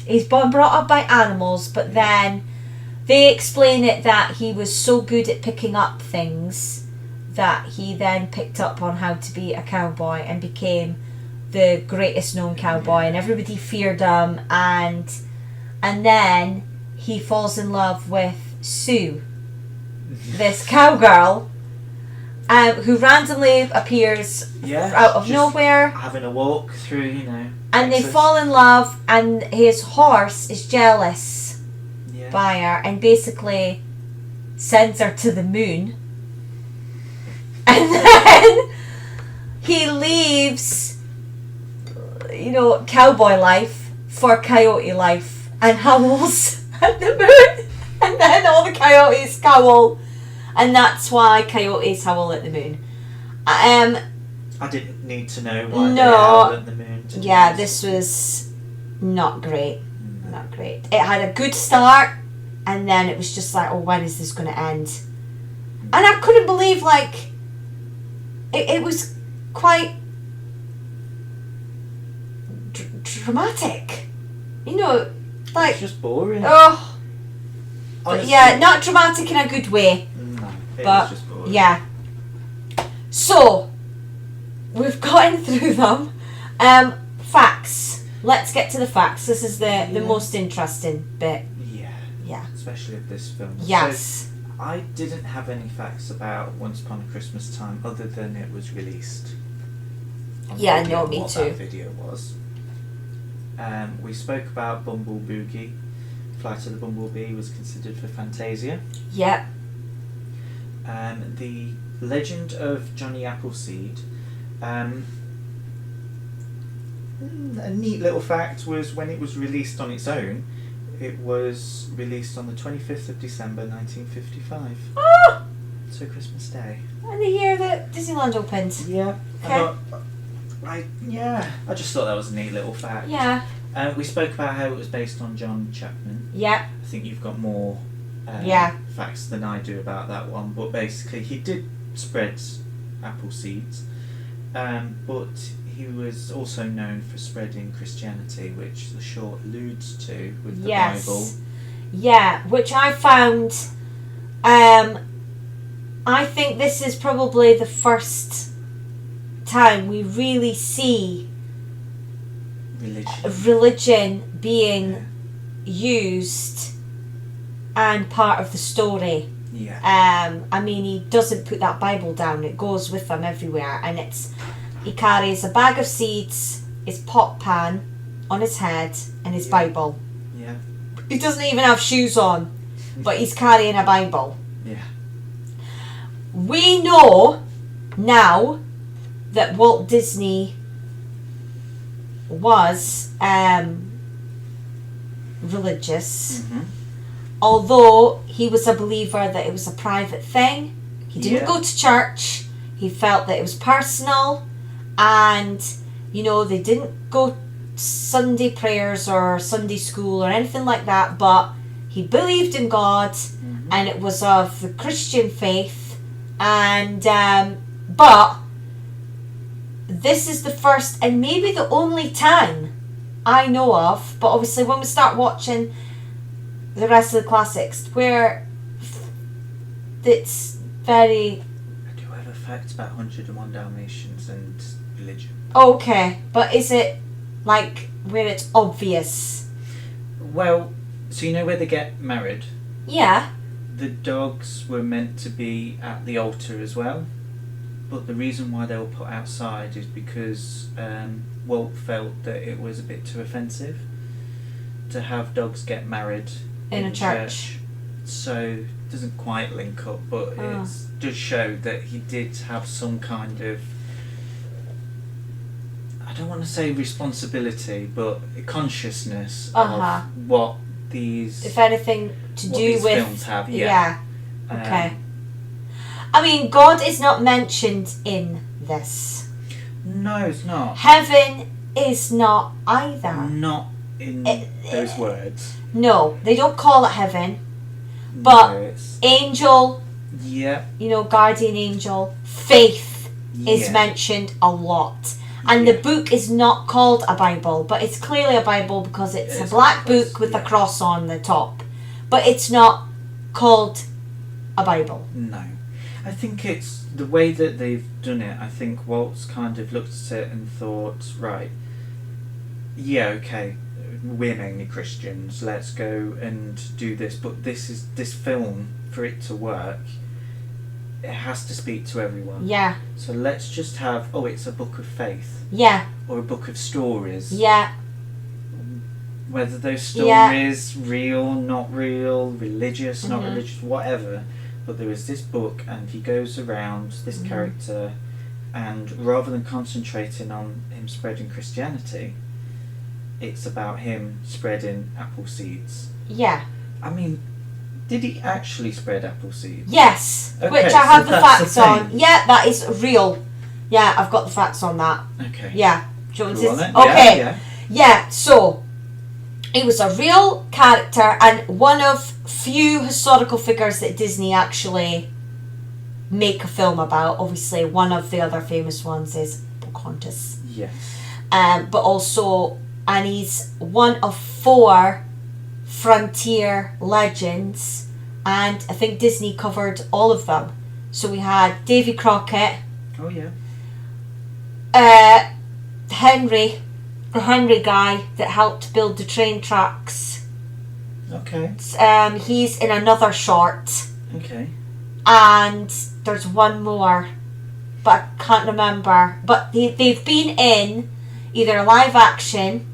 He's been brought up by animals, but then they explain it that he was so good at picking up things that he then picked up on how to be a cowboy and became the greatest known cowboy, and everybody feared him, and then he falls in love with Sue, this cowgirl, who randomly appears out of nowhere, having a walk through, and they fall in love, and his horse is jealous by her and basically sends her to the moon, and then he leaves cowboy life for coyote life and howls at the moon, and then all the coyotes howl. And that's why coyotes howl at the moon. I didn't need to know why they howled at the moon. This was not great. Not great. It had a good start, and then it was just like, oh, when is this going to end? And I couldn't believe, it was quite dramatic. It's just boring. Oh. But not dramatic in a good way. But just boring. Yeah. So we've gotten through them. Facts. Let's get to the facts. This is the most interesting bit. Yeah. Especially of this film. Yes. So, I didn't have any facts about Once Upon a Christmas Time other than it was released. Me what too. That video was. We spoke about Bumble Boogie. Flight of the Bumblebee was considered for Fantasia. Yep. The Legend of Johnny Applesead a neat little fact was when it was released on its own, it was released on the 25th of December 1955. Oh! So Christmas Day. And the year that Disneyland opened. Yeah. Okay. I just thought that was a neat little fact. Yeah. We spoke about how it was based on John Chapman. Yeah. I think you've got more facts than I do about that one, but basically he did spread apple seeds, but he was also known for spreading Christianity, which the short alludes to with the Bible. Yeah, which I found, I think this is probably the first time we really see religion being used and part of the story. Yeah. I mean, he doesn't put that Bible down, it goes with him everywhere, and he carries a bag of seeds, his pot pan on his head, and his Bible. Yeah. He doesn't even have shoes on, but he's carrying a Bible. Yeah. We know now that Walt Disney was religious, although he was a believer that it was a private thing. He didn't go to church. He felt that it was personal, and they didn't go Sunday prayers or Sunday school or anything like that, but he believed in God, and it was of the Christian faith, and but this is the first and maybe the only time I know of, but obviously when we start watching the rest of the classics, where it's very... I do have a fact about 101 Dalmatians and religion. Okay, but is it like where it's obvious? Well, so where they get married? Yeah. The dogs were meant to be at the altar as well, but the reason why they were put outside is because Walt felt that it was a bit too offensive to have dogs get married in a church. So it doesn't quite link up, but it does show that he did have some kind of, I don't want to say responsibility, but a consciousness of what these, if anything, to do with films have. Okay. I mean, God is not mentioned in this. No, it's not. Heaven is not either. Not in those words. No, they don't call it heaven. But angel, guardian angel, faith is mentioned a lot. And the book is not called a Bible, but it's clearly a Bible because it's a black book with a cross on the top. But it's not called a Bible. No. I think it's the way that they've done it. I think Walt's kind of looked at it and thought, right, okay, we're mainly Christians, let's go and do this, but this film, for it to work, it has to speak to everyone. Yeah. So let's just have, it's a book of faith. Yeah. Or a book of stories. Yeah. Whether those stories, real, not real, religious, not religious, whatever. But there is this book, and he goes around this character, and rather than concentrating on him spreading Christianity, it's about him spreading apple seeds. Yeah. I mean, did he actually spread apple seeds? Yes, okay, which I have the facts on. Yeah, that is real. Yeah, I've got the facts on that. Okay. Yeah. Do you want Go to? on Okay. Yeah, so it was a real character and one of few historical figures that Disney actually make a film about. Obviously, one of the other famous ones is Pocahontas. Yes. But also, and he's one of 4 frontier legends, and I think Disney covered all of them. So we had Davy Crockett. Oh yeah. The Henry guy that helped build the train tracks. Okay. He's in another short. Okay. And there's one more, but I can't remember. But they've been in either a live action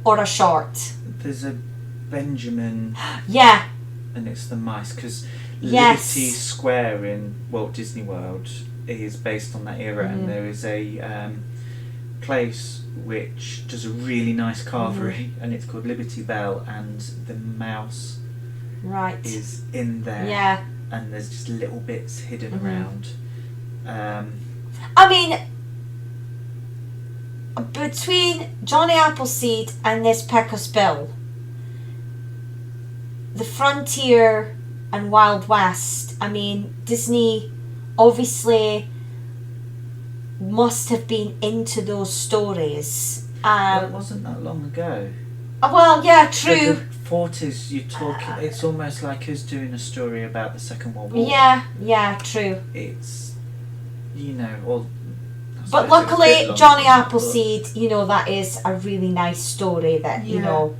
or a short. There's a Benjamin. Yeah. And it's the mice, because Yes. Liberty Square in Walt Disney World is based on that era, and there is a place which does a really nice carvery, and it's called Liberty Bell, and the mouse is in there. Yeah. And there's just little bits hidden around. I mean, between Johnny Appleseed and this Pecos Bill, the Frontier and Wild West, I mean, Disney obviously must have been into those stories. Well, it wasn't that long ago. Well, yeah, true. The 40s, you're talking, it's almost like us doing a story about the Second World War. Yeah, true. It's, you know, all... But luckily, Johnny Appleseed, you know, that is a really nice story that, you know.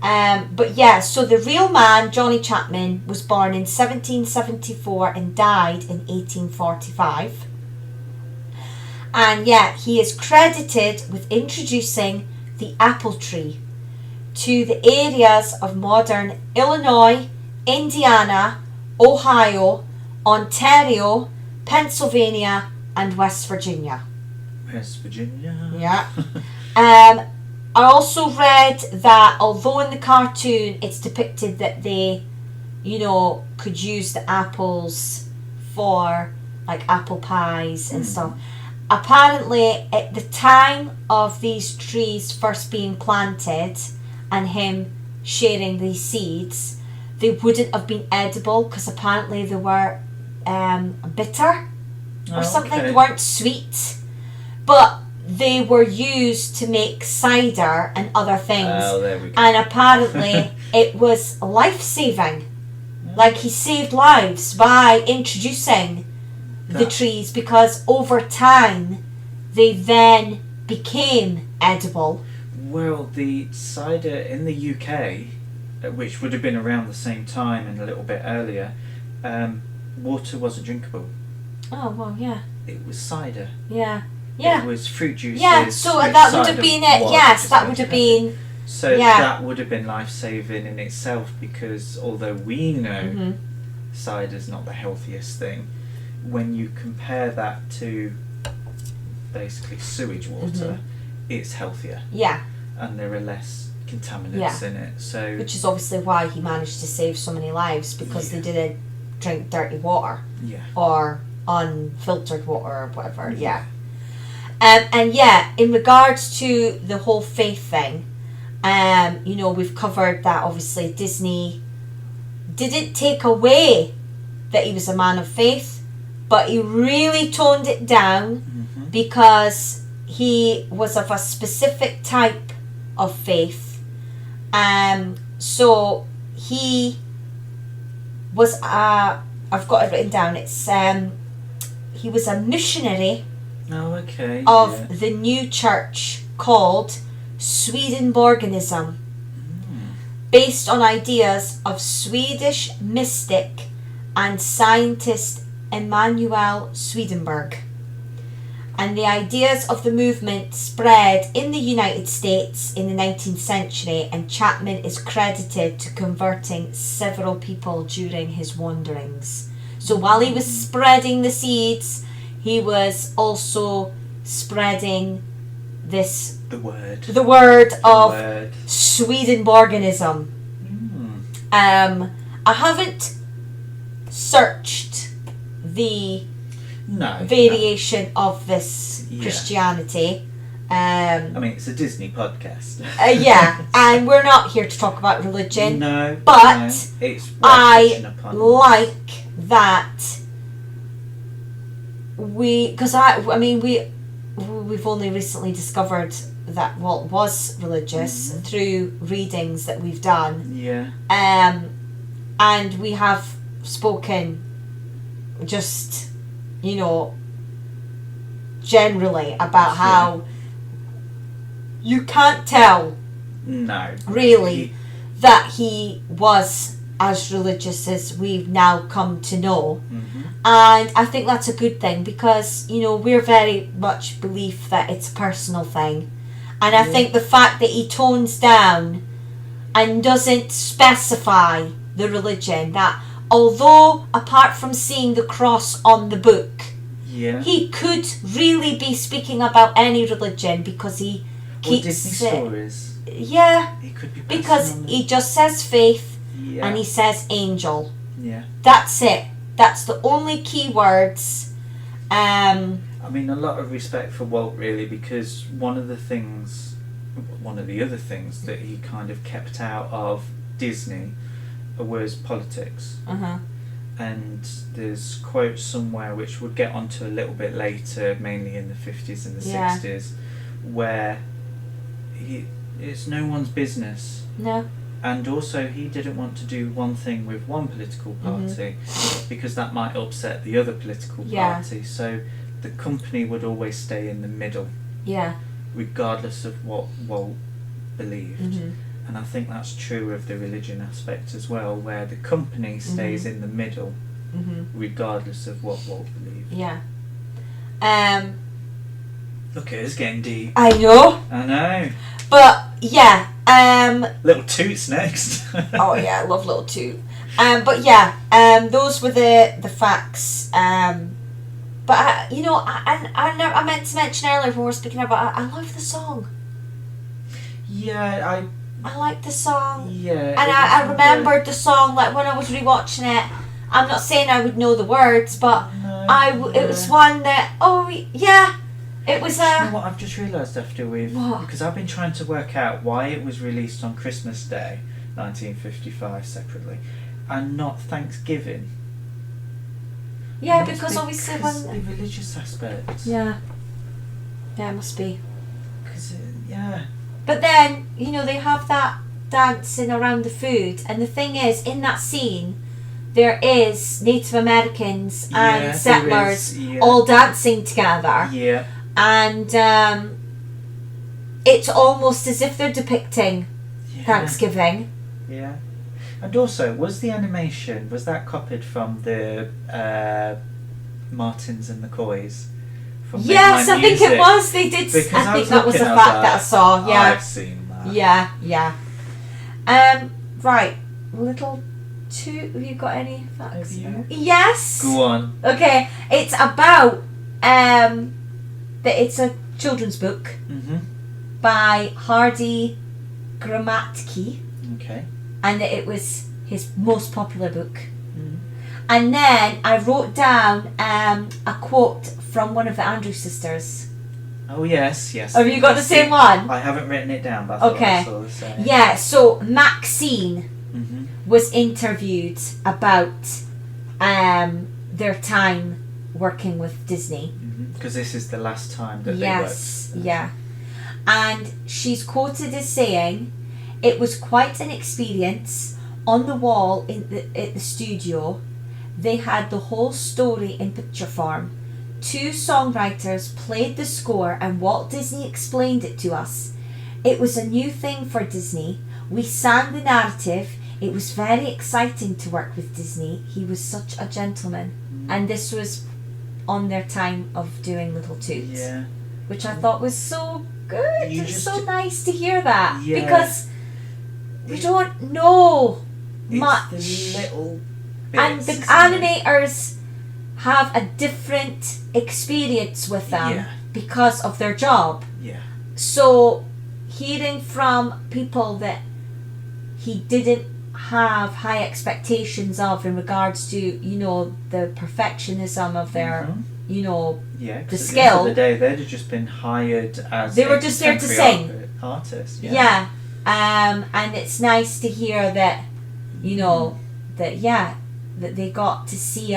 But yeah, so the real man, Johnny Chapman, was born in 1774 and died in 1845. And yeah, he is credited with introducing the apple tree to the areas of modern Illinois, Indiana, Ohio, Ontario, Pennsylvania, and West Virginia. West Virginia. Yeah. I also read that although in the cartoon it's depicted that they, you know, could use the apples for like apple pies and stuff, apparently at the time of these trees first being planted and him sharing these seeds, they wouldn't have been edible because apparently they were bitter or something. They weren't sweet, but they were used to make cider and other things. Oh, there we go. And apparently it was life-saving. Like he saved lives by introducing the trees, because over time they then became edible. Well, the cider in the UK, which would have been around the same time and a little bit earlier, water wasn't drinkable. Oh, well, yeah. It was cider. Yeah. Yeah. It was fruit juices. Yeah, so that would have been it. Yes, that would have been... So that would have been life-saving in itself, because although we know cider's not the healthiest thing, when you compare that to basically sewage water, it's healthier. Yeah. And there are less contaminants in it. So, which is obviously why he managed to save so many lives, because they didn't drink dirty water. Yeah. Or unfiltered water or whatever. Yeah. And yeah, in regards to the whole faith thing, you know, we've covered that obviously Disney didn't take away that he was a man of faith, but he really toned it down because he was of a specific type of faith. So he was I've got it written down. It's he was a missionary of the new church called Swedenborganism, based on ideas of Swedish mystic and scientist Emanuel Swedenborg. And the ideas of the movement spread in the United States in the 19th century, and Chapman is credited to converting several people during his wanderings. So while he was spreading the seeds, he was also spreading the word of Swedenborganism. I haven't searched the variation of this Christianity. I mean, it's a Disney podcast. And we're not here to talk about religion. No, but it's I like that we've only recently discovered that Walt was religious through readings that we've done. Yeah. And we have spoken just, you know, generally about how you can't tell really that he was as religious as we've now come to know. And I think that's a good thing, because, you know, we're very much belief that it's a personal thing. And I think the fact that he tones down and doesn't specify the religion, that although apart from seeing the cross on the book, Yeah. He could really be speaking about any religion because he keeps Disney stories. Yeah, He could be because on he just says faith yeah. and he says angel. Yeah. That's it. That's the only key words. I mean, a lot of respect for Walt, really, because one of the other things that he kind of kept out of Disney was politics. Uh-huh. And there's quotes somewhere which we'll get onto a little bit later, mainly in the 50s and the 60s, where it's no one's business. No. And also he didn't want to do one thing with one political party because that might upset the other political party. So the company would always stay in the middle. Yeah. Regardless of what Walt believed. Mm-hmm. And I think that's true of the religion aspect as well, where the company stays in the middle, regardless of what Walt believed. Yeah. Look at us getting deep. I know. But yeah. Little toots next. Oh yeah, I love little toot. But yeah. Those were the facts. But I meant to mention earlier when we were speaking about. I love the song. Yeah, I like the song. Yeah. And I remembered the song like when I was rewatching it. I'm not saying I would know the words, but it was one that it was You know what I've just realised after because I've been trying to work out why it was released on Christmas Day, 1955 separately, and not Thanksgiving. Yeah, because obviously the religious aspect. Yeah, it must be. Because But then, they have that dancing around the food. And the thing is, in that scene, there is Native Americans and settlers all dancing together. Yeah. And it's almost as if they're depicting Thanksgiving. Yeah. And also, was that copied from the Martins and McCoys? Yes, I think it was. They did. Because I think that was a fact that I saw. Yeah, I've seen that. Yeah. Right, little two. Have you got any facts? Yes. Go on. Okay, it's about that it's a children's book by Hardy Gramatke. Okay. And that it was his most popular book. And then I wrote down a quote from one of the Andrews sisters. Oh yes. Have you got the same one? I haven't written it down, but I thought I saw the same. Yeah, so Maxine was interviewed about their time working with Disney. Because this is the last time that they worked. Yeah. And she's quoted as saying, "It was quite an experience. On the wall at the studio, they had the whole story in picture form. 2 songwriters played the score and Walt Disney explained it to us. It was a new thing for Disney. We sang the narrative. It was very exciting to work with Disney. He was such a gentleman." And this was on their time of doing Little Toots. Yeah. Which I thought was so good. It's so nice to hear that. Yeah. Because we don't know much. The little bits, and the animators have a different experience with them because of their job. Yeah. So hearing from people that he didn't have high expectations of in regards to, the perfectionism of their, the skill. At the end of the day, they'd have just been hired as they were just there to sing. Artists. Yeah. And it's nice to hear that, that they got to see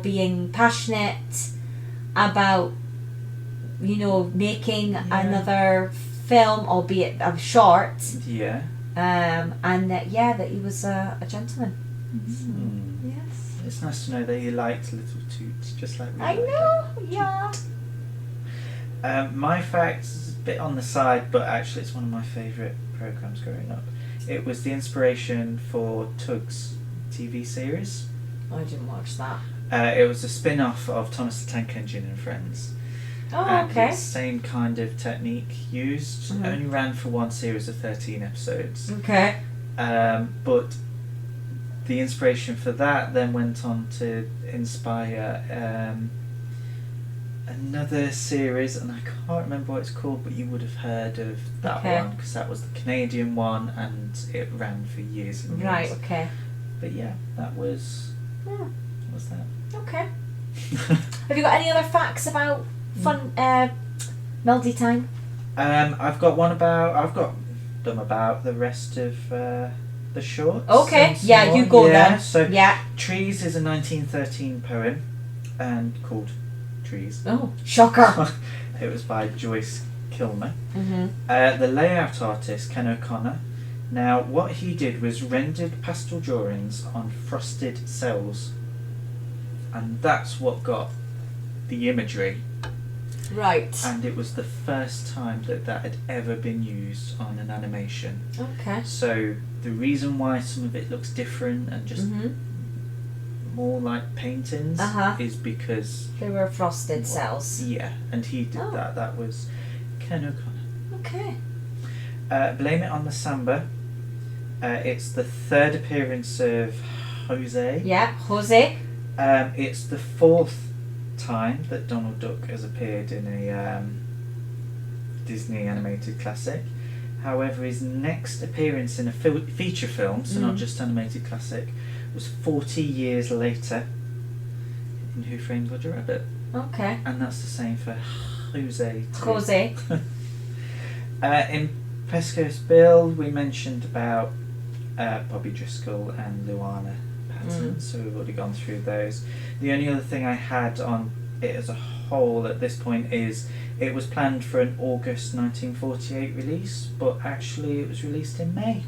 being passionate about making another film, albeit a short. Yeah. And that he was a gentleman. Yes. It's nice to know that he liked Little Toots just like me. I know. Yeah. My facts, a bit on the side, but actually it's one of my favourite programmes growing up. It was the inspiration for Tug's TV series. I didn't watch that. It was a spin-off of Thomas the Tank Engine and Friends. Oh, and okay. It's the same kind of technique used. Only ran for one series of 13 episodes. Okay. But the inspiration for that then went on to inspire another series, and I can't remember what it's called, but you would have heard of that one because that was the Canadian one, and it ran for years and years. Right. Okay. But yeah, that was. What was that? Okay. Have you got any other facts about fun Melody Time? I've got them about the rest of the shorts. Okay. Yeah, you go then. So yeah. Trees is a 1913 poem, and called Trees. Oh, shocker. It was by Joyce Kilmer. Mm-hmm. The layout artist, Ken O'Connor. Now, what he did was rendered pastel drawings on frosted cells. And that's what got the imagery. Right. And it was the first time that had ever been used on an animation. Okay. So the reason why some of it looks different and just more like paintings is because they were frosted cells. Yeah, and he did that. That was Ken O'Connor. Okay. Blame It on the Samba. It's the third appearance of Jose. Yeah, Jose. It's the fourth time that Donald Duck has appeared in a Disney animated classic. However, his next appearance in a feature film, so not just animated classic, was 40 years later in Who Framed Roger Rabbit. Okay. And that's the same for Jose too. Jose. In Pesco's Bill, we mentioned about Bobby Driscoll and Luana Patton, so we've already gone through those. The only other thing I had on it as a whole at this point is it was planned for an August 1948 release, but actually it was released in May.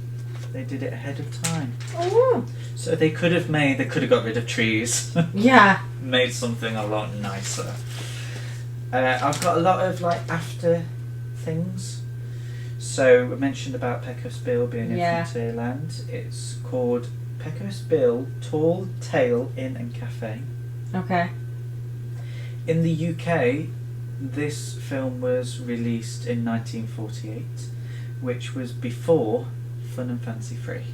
They did it ahead of time. Oh. So they could have got rid of trees. Yeah. Made something a lot nicer. I've got a lot of after things. So I mentioned about Pecos Bill being in Frontierland. It's called Pecos Bill Tall Tale Inn and Cafe. Okay. In the UK, this film was released in 1948, which was before Fun and Fancy Free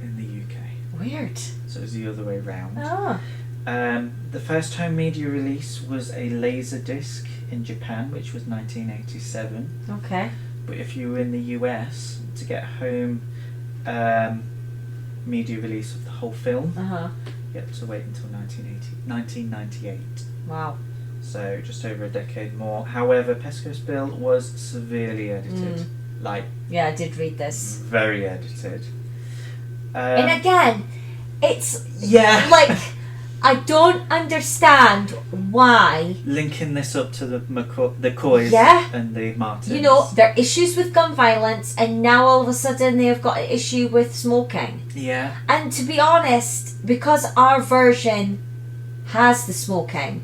in the UK. Weird. So it was the other way round. Oh. The first home media release was a laser disc in Japan, which was 1987. Okay. But if you were in the US, to get home media release of the whole film, you had to wait until 1998. Wow. So just over a decade more. However, Pesco's Bill was severely edited. Yeah, I did read this. Very edited. And again, it's I don't understand why. Linking this up to the McCoys and the Martins. You know, there are issues with gun violence, and now all of a sudden they've got an issue with smoking. Yeah. And to be honest, because our version has the smoking,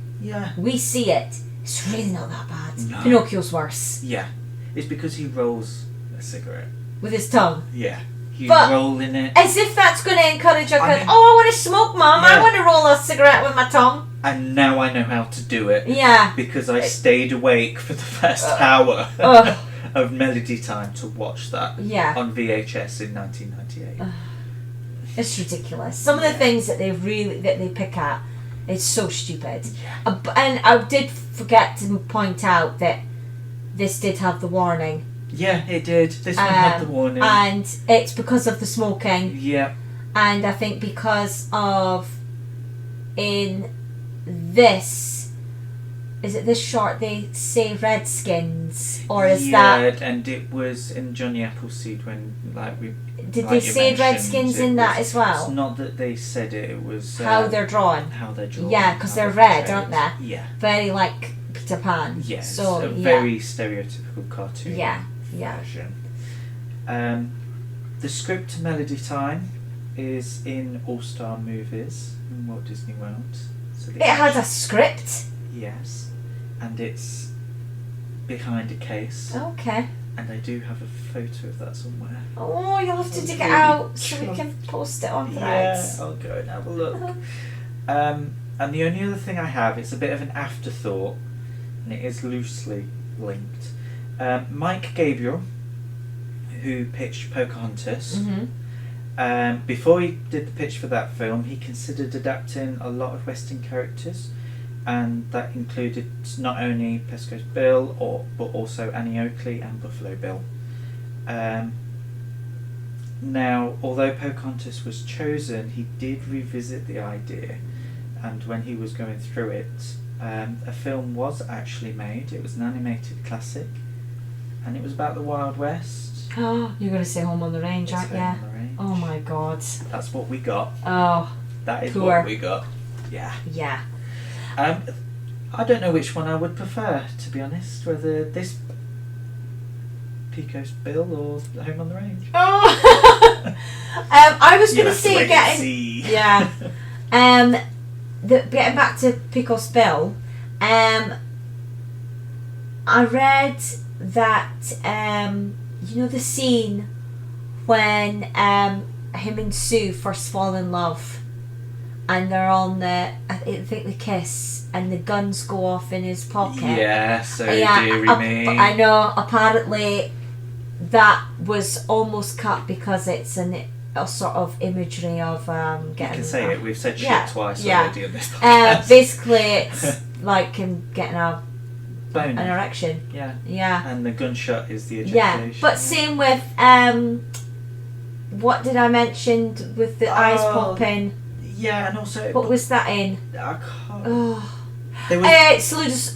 we see it. It's really not that bad. No. Pinocchio's worse. Yeah. It's because he rolls a cigarette. With his tongue. Yeah. He's rolling it. As if that's going to encourage a kid. I want to smoke, Mum. I want to roll a cigarette with my tongue. And now I know how to do it. Yeah. Because I stayed awake for the first hour of Melody Time to watch that on VHS in 1998. It's ridiculous. Some of the things that they pick at, it's so stupid. Yeah. And I did forget to point out that this did have the warning. Yeah, it did. This one had the warning. And it's because of the smoking. Yeah. And I think because of in this, is it this short they say Redskins? Or is that... Yeah, and it was in Johnny Appleseed when we... Did they say Redskins in that as well? It's not that they said it, it was... how they're drawn. How they're drawn. Yeah, because they're red, portrayed. aren't they? Yeah. Very like Peter Pan. Yeah, so, a very stereotypical cartoon version. The script to Melody Time is in All-Star Movies in Walt Disney World. So it has a script? Yes. And it's behind a case. Okay. And I do have a photo of that somewhere. Oh, you'll have to dig it out so we can post it on Threads. Yeah, I'll go and have a look. And the only other thing I have, it's a bit of an afterthought, and it is loosely linked. Mike Gabriel, who pitched Pocahontas, before he did the pitch for that film, he considered adapting a lot of Western characters, and that included not only Pesco's Bill, but also Annie Oakley and Buffalo Bill. Now, although Pocahontas was chosen, he did revisit the idea, and when he was going through it, a film was actually made. It was an animated classic, and it was about the Wild West. Oh, you're going to say Home on the Range, aren't you? Home on the Range. Oh my God. That's what we got. Oh, that is poor. What we got. Yeah. Yeah. I don't know which one I would prefer, to be honest, whether this Pecos Bill or Home on the Range. Oh, I was going to say getting. Yeah. Getting back to Pecos Bill, I read that you know the scene when him and Sue first fall in love, and they're on I think they kiss, and the guns go off in his pocket. Yeah, so dearie me. I know. Apparently, that was almost cut because it's a sort of imagery of getting. You can say it. We've said shit twice already in this podcast. Basically, it's like him getting an erection. Yeah. Yeah. And the gunshot is the ejaculation. Yeah, but same with what did I mention with the eyes popping? Yeah, and also. What was that in? I can't. Oh. There was Saludos,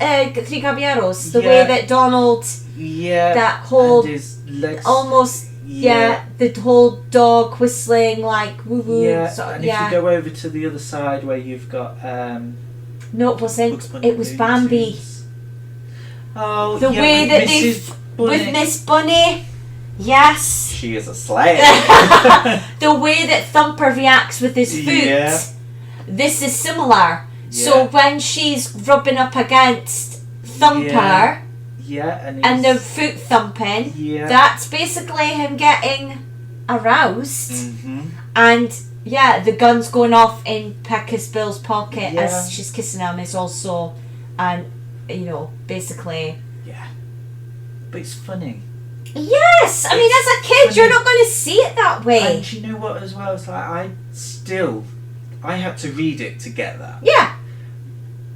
Three Caballeros. The way that Donald. Yeah. That whole. And his legs. Almost. Yeah, the whole dog whistling like woo woo. Yeah, and if you go over to the other side where you've got no, it wasn't. It was Bambi. Tunes. Oh, the way that with Miss Bunny. Yes. She is a slave. The way that Thumper reacts with his foot. Yeah. This is similar. Yeah. So when she's rubbing up against Thumper. Yeah, and the foot thumping. Yeah. That's basically him getting aroused. Mm-hmm. And yeah, the gun's going off in Pecos Bill's pocket as she's kissing him is also, and basically. Yeah. But it's funny. Yes, I mean, as a kid, funny. You're not going to see it that way. And you know what? As well, it's like I had to read it to get that. Yeah.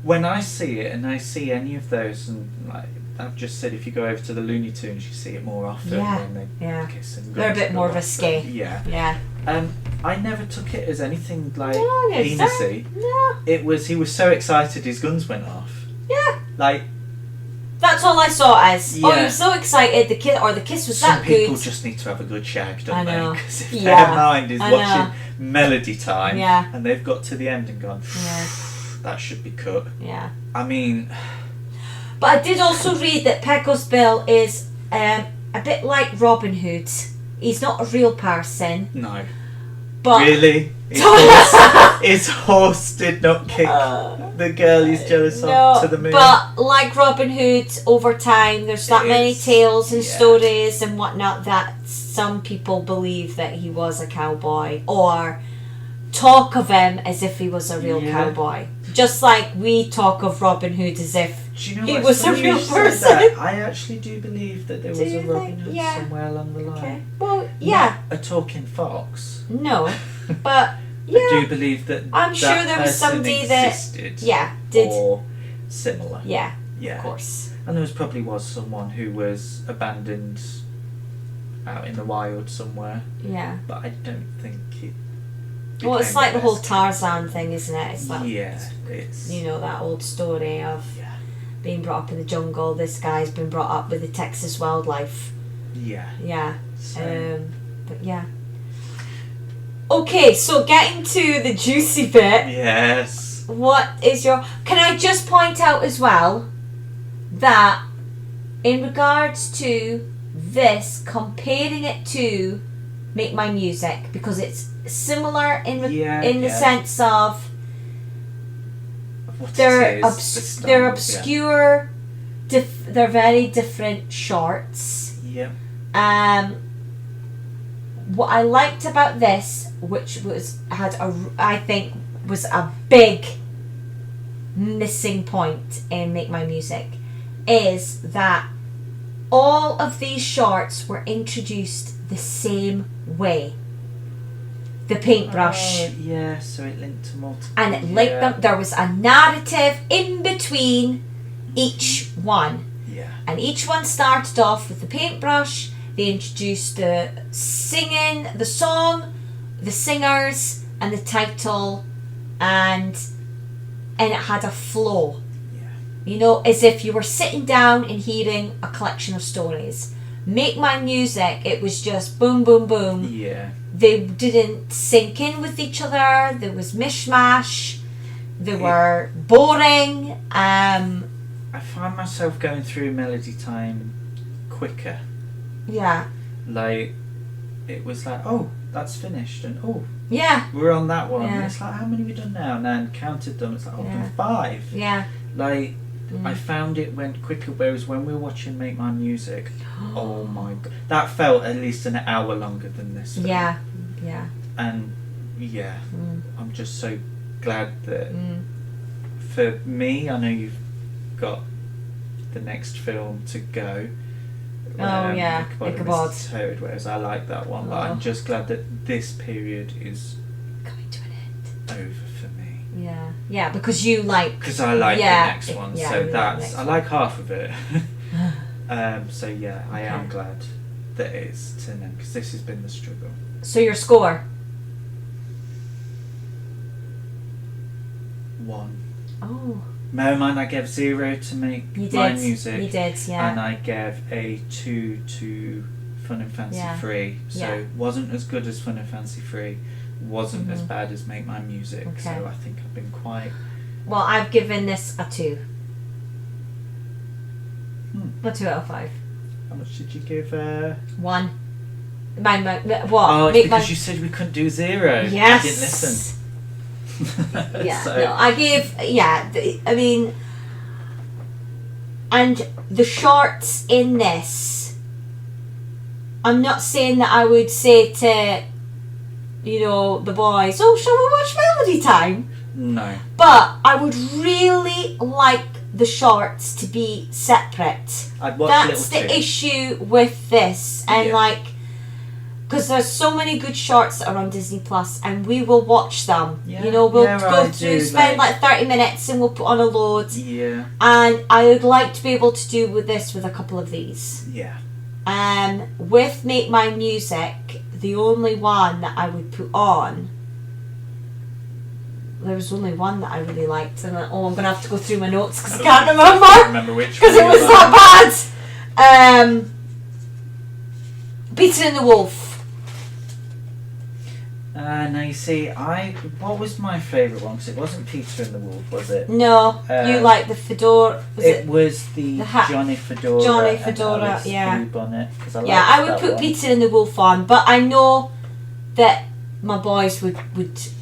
When I see it, and I see any of those, and like I've just said, if you go over to the Looney Tunes, you see it more often when they kiss and they're a bit more risky. Yeah. Yeah. I never took it as anything like penisy. No. It was he was so excited his guns went off. Yeah. Like. That's all I saw it as. Yeah. Oh, he was so excited. The kiss was that good. Some people just need to have a good shag, don't they? Because if Yeah. their mind is watching Melody Time, and they've got to the end and gone, that should be cut. Yeah. I mean. But I did also read that Pecos Bill is a bit like Robin Hood. He's not a real person. No. But really? His horse did not kick the girl he's jealous of to the moon. But like Robin Hood, over time, there's that many tales and stories and whatnot that some people believe that he was a cowboy or talk of him as if he was a real cowboy. Just like we talk of Robin Hood as if he was a real person. I actually do believe that there was a Robin Hood somewhere along the line. Okay. Well, yeah. Not a talking fox. No, but yeah. I do believe that I'm sure there was somebody existed did or similar. Yeah, of course. And there probably was someone who was abandoned out in the wild somewhere. Yeah. But I don't think it. Well, it's like the whole Tarzan thing, isn't it? It's like it's that old story of being brought up in the jungle. This guy's been brought up with the Texas wildlife. Yeah. Yeah. But yeah. Okay, so getting to the juicy bit. Yes. What is your... Can I just point out as well that in regards to this, comparing it to Make My Music, because it's similar in the sense of they're obscure, they're very different shorts. Yeah. What I liked about this, which I think was a big missing point in Make My Music, is that all of these shorts were introduced the same way. the paintbrush. Yeah, so it linked to multiple. And it linked them. There was a narrative in between each one. Yeah. And each one started off with the paintbrush. They introduced the singing, the song, the singers, and the title, and it had a flow. Yeah. You know, as if you were sitting down and hearing a collection of stories. Make My Music, it was just boom, boom, boom. Yeah. They didn't sync in with each other. There was mishmash. They were boring. I find myself going through Melody Time quicker. Yeah. Like, it was like, oh, that's finished, and oh, Yeah. we're on that one. Yeah. And it's like, how many have we done now? And then counted them. It's like, oh, I've done 5. Yeah. Like, I found it went quicker. Whereas when we were watching Make My Music, oh my god, that felt at least an hour longer than this film. Yeah. Yeah. And yeah, I'm just so glad that for me, I know you've got the next film to go. Oh yeah, Ichabod. Toad, whereas I like that one, but I'm just glad that this period is Coming to an end. over for me. Yeah. Yeah, because you like. Because I like the next one, yeah, so you like the that's next I one. like half of it. So yeah, I am Okay. glad that it's to an end because this has been the struggle. So your score? 1. Oh. Bear in mind, I gave 0 to Make You My did. Music. You did, yeah. And I gave a 2 to Fun and Fancy Yeah. Free. So Yeah. wasn't as good as Fun and Fancy Free, wasn't as bad as Make My Music. Okay. So I think I've been quite. Well, I've given this a 2. A 2 out of 5. How much did you give? 1. What? Oh, it's Make because my- you said we couldn't do 0. Yes. I didn't listen. Yeah, So- no, I gave, I mean, and the shorts in this, I'm not saying that I would say to, the boys, oh, shall we watch Melody Time? No. But I would really like the shorts to be separate. I'd watch That's Little the Two. issue with this, and Yeah. because there's so many good shorts that are on Disney Plus, and we will watch them. Yeah. We'll Yeah, go right, through, do, spend like- 30 minutes, and we'll put on a load. Yeah. And I would like to be able to do with this with a couple of these. Yeah. With Make My Music, the only one that I would put on. There was only one that I really liked, and I'm going to have to go through my notes because I can't I remember. can't remember which Because one it you was liked. that bad. Peter and the Wolf. Now you see, what was my favourite one? Because it wasn't Peter and the Wolf, was it? No, you like the fedora. Was it it? was the hat? Johnny Fedora. Johnny and Fedora, Alice yeah. Bluebonnet, 'cause I Yeah, liked I would that put one. Peter and the Wolf on, but I know that my boys would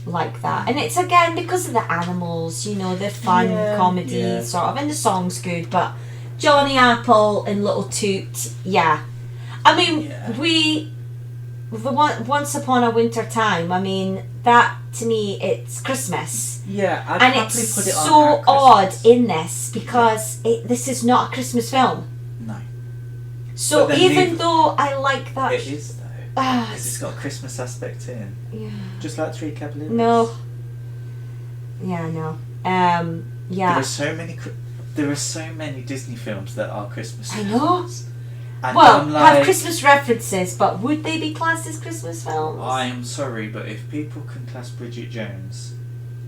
like that, and it's again because of the animals. They're fun Yeah, comedy yeah. sort of, and the song's good. But Johnny Apple and Little Toot, yeah. I mean, Yeah. Once Upon a Winter Time. I mean, that to me, it's Christmas. Yeah, I'd And happily it's put it on so at odd Christmas. in this because this is not a Christmas film. No. So But then even though I like that, It is, though. Ah, Because it's got a Christmas aspect in. yeah, Just like Three Cavaliers. no, yeah, no, yeah. There are so many Disney films that are Christmas I know. films. And Well, I'm like, have Christmas references, but would they be classed as Christmas films? I am sorry, but if people can class Bridget Jones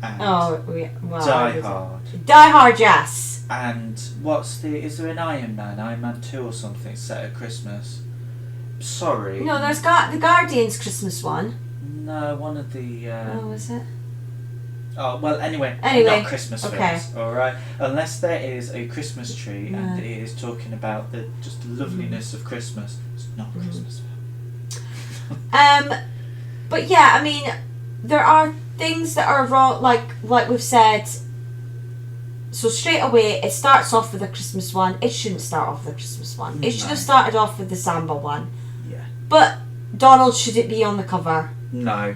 and Oh, well, Die Hard, Die Hard, yes. and is there an Iron Man 2 or something set at Christmas? Sorry. No, there's the Guardians Christmas one. No, one of the. Oh, is it? Oh, well, anyway, Anyway, not Christmas okay. films, alright? Unless there is a Christmas tree and No. it is talking about the just loveliness of Christmas, it's not a Christmas film. But yeah, I mean, there are things that are wrong, like we've said. So straight away, it starts off with a Christmas one. It shouldn't start off with a Christmas one. It should have started off with the Samba one. Yeah. But Donald shouldn't be on the cover. No.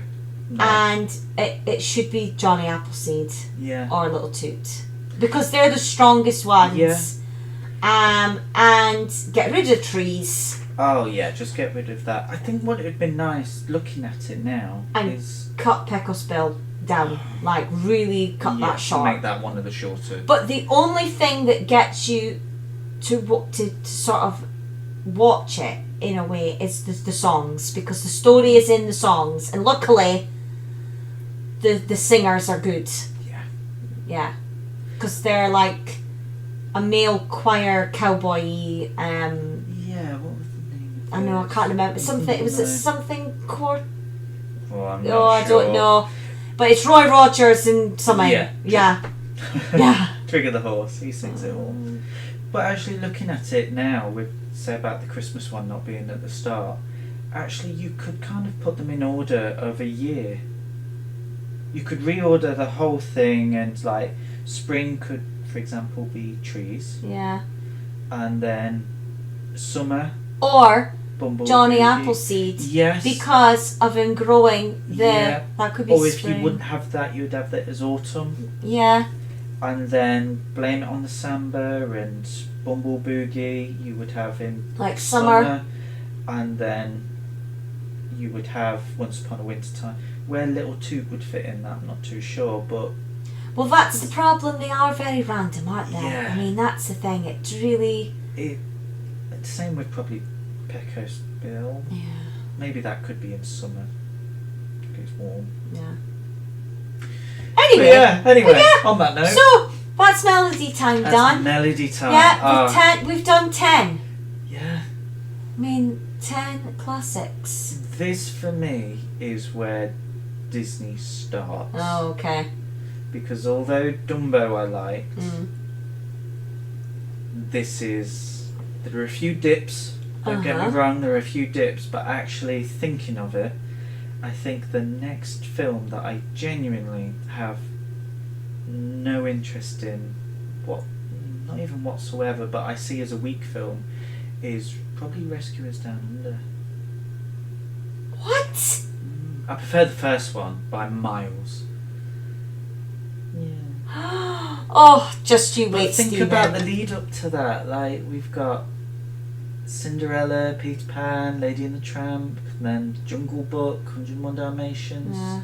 And it should be Johnny Appleseed Yeah. or Little Toot. Because they're the strongest ones. Yeah. And get rid of trees. Oh yeah, just get rid of that. I think what would have been nice looking at it now And is cut Peckle's bill down, like really cut that short. Make that one of the shorter. But the only thing that gets you to sort of watch it in a way is the songs, because the story is in the songs, and luckily the singers are good. Yeah, because they're like a male choir cowboy. Yeah, what was the name? I know, I can't remember. Something, was it something court? Oh, I'm Oh, not I sure. don't know. But it's Roy Rogers and something. Yeah. Trigger the Horse, he sings it all. But actually looking at it now, with say about the Christmas one not being at the start, actually you could kind of put them in order of a year. You could reorder the whole thing, and like spring could, for example, be trees. Yeah. And then summer. Or Bumblebee. Johnny Appleseed. Yes. Because of him growing that could be Or if spring. you wouldn't have that, you'd have that as autumn. Yeah. And then Blame It on the Samba and Bumble Boogie you would have in like summer. And then you would have Once Upon a Winter Time. Where Little Toot would fit in that, I'm not too sure, but... Well, that's the problem, they are very random, aren't they? Yeah. I mean, that's the thing, it really... Same with probably Pecco's Bill. Yeah. Maybe that could be in summer. It's warm. Yeah. Anyway. Anyway, on that note. So, that's Melody Time done. Melody Time. Yeah, we've done 10. Yeah. I mean, 10 classics. This, for me, is where Disney starts. Oh, okay. Because although Dumbo I liked, this is... There are a few dips, don't get me wrong, there are a few dips, but actually thinking of it, I think the next film that I genuinely have no interest in, not even whatsoever, but I see as a weak film, is probably Rescuers Down Under. What? I prefer the first one by miles. Yeah. Oh, just you wait, But think Stephen. about the lead up to that. Like, we've got Cinderella, Peter Pan, Lady and the Tramp, and then Jungle Book, 101 Dalmatians. Yeah,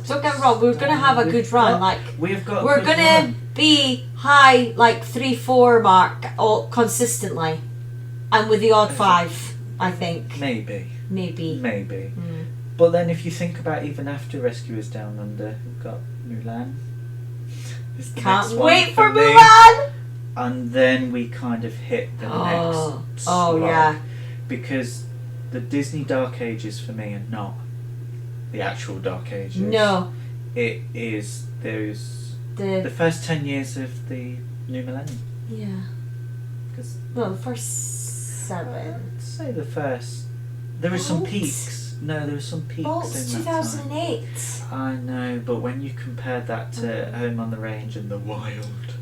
don't get me wrong, we're going to have a good run. We're going to be high, like 3-4 mark consistently. And with the odd 5, I think. Maybe. But then if you think about even after Rescuers Down Under, we've got Mulan. Can't wait for Mulan! And then we kind of hit the next slog. Yeah. Because the Disney Dark Ages for me are not the actual Dark Ages. No. It is the first 10 years of the new millennium. Yeah. Well, the first 7. I'd say the first. There were some peaks. No, there were some peaks Bolt's in that 2008. time. I know, but when you compare that to Home on the Range and The Wild.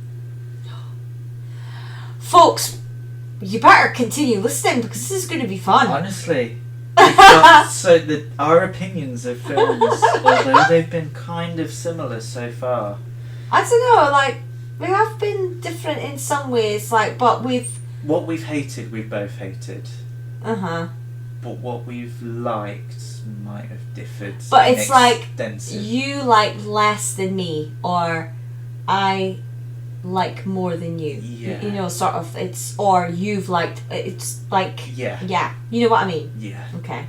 Folks, you better continue listening because this is going to be fun. Honestly. Our opinions of films, although they've been kind of similar so far. I don't know, like, we have been different in some ways, like, but what we've hated, we've both hated. Uh-huh. But what we've liked might have differed. But it's like, extensive. you like less than me, or I like more than you. Yeah. You know, sort of, or you've liked, it's like... Yeah. You know what I mean? Yeah. Okay.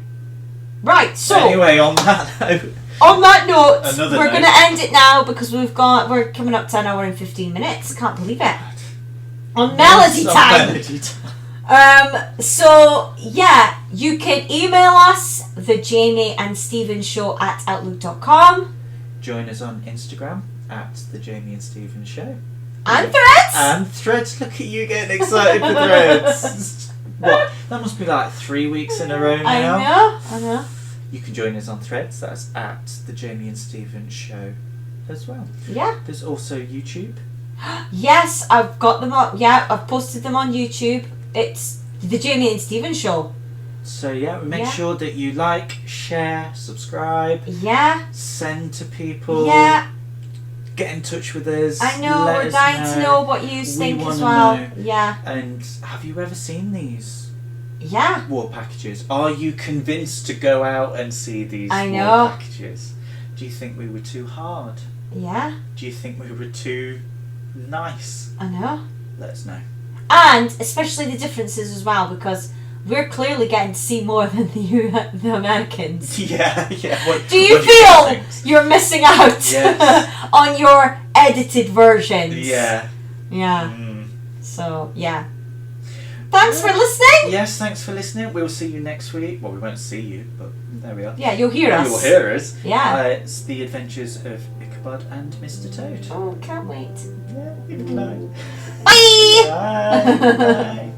Right, so... Anyway, on that note... On that note, we're going to end it now because we're coming up to an hour and 15 minutes. Can't believe it. On Melody Time. So yeah, you can email us, the Jamie and Stephen Show at outlook.com. Join us on Instagram at the Jamie and Stephen Show. And Threads. And Threads. Look at you getting excited for Threads. What? That must be like 3 weeks in a row now. I know. You can join us on Threads. That's at the Jamie and Stephen Show as well. Yeah. There's also YouTube. Yes, I've got them on. Yeah, I've posted them on YouTube. It's the Jamie and Stephen Show. So yeah, make sure that you like, share, subscribe. Yeah. Send to people. Yeah. Get in touch with us. I know, we're dying to know what you think as well. Know. Yeah. And have you ever seen these Yeah. war packages. Are you convinced to go out and see these I war know. packages? Do you think we were too hard? Yeah. Do you think we were too nice? I know. Let us know. And especially the differences as well, because we're clearly getting to see more than the Americans. Yeah. What, Do you what feel you're missing out Yes. on your edited versions? Yeah. Yeah. Mm. So, yeah. Thanks for listening. Yes, thanks for listening. We'll see you next week. Well, we won't see you, but there we are. Yeah, you'll hear us. You'll hear us. Yeah. It's the adventures of Ichabod and Mr. Toad. Oh, can't wait. Yeah, good night. Bye! Bye. Bye.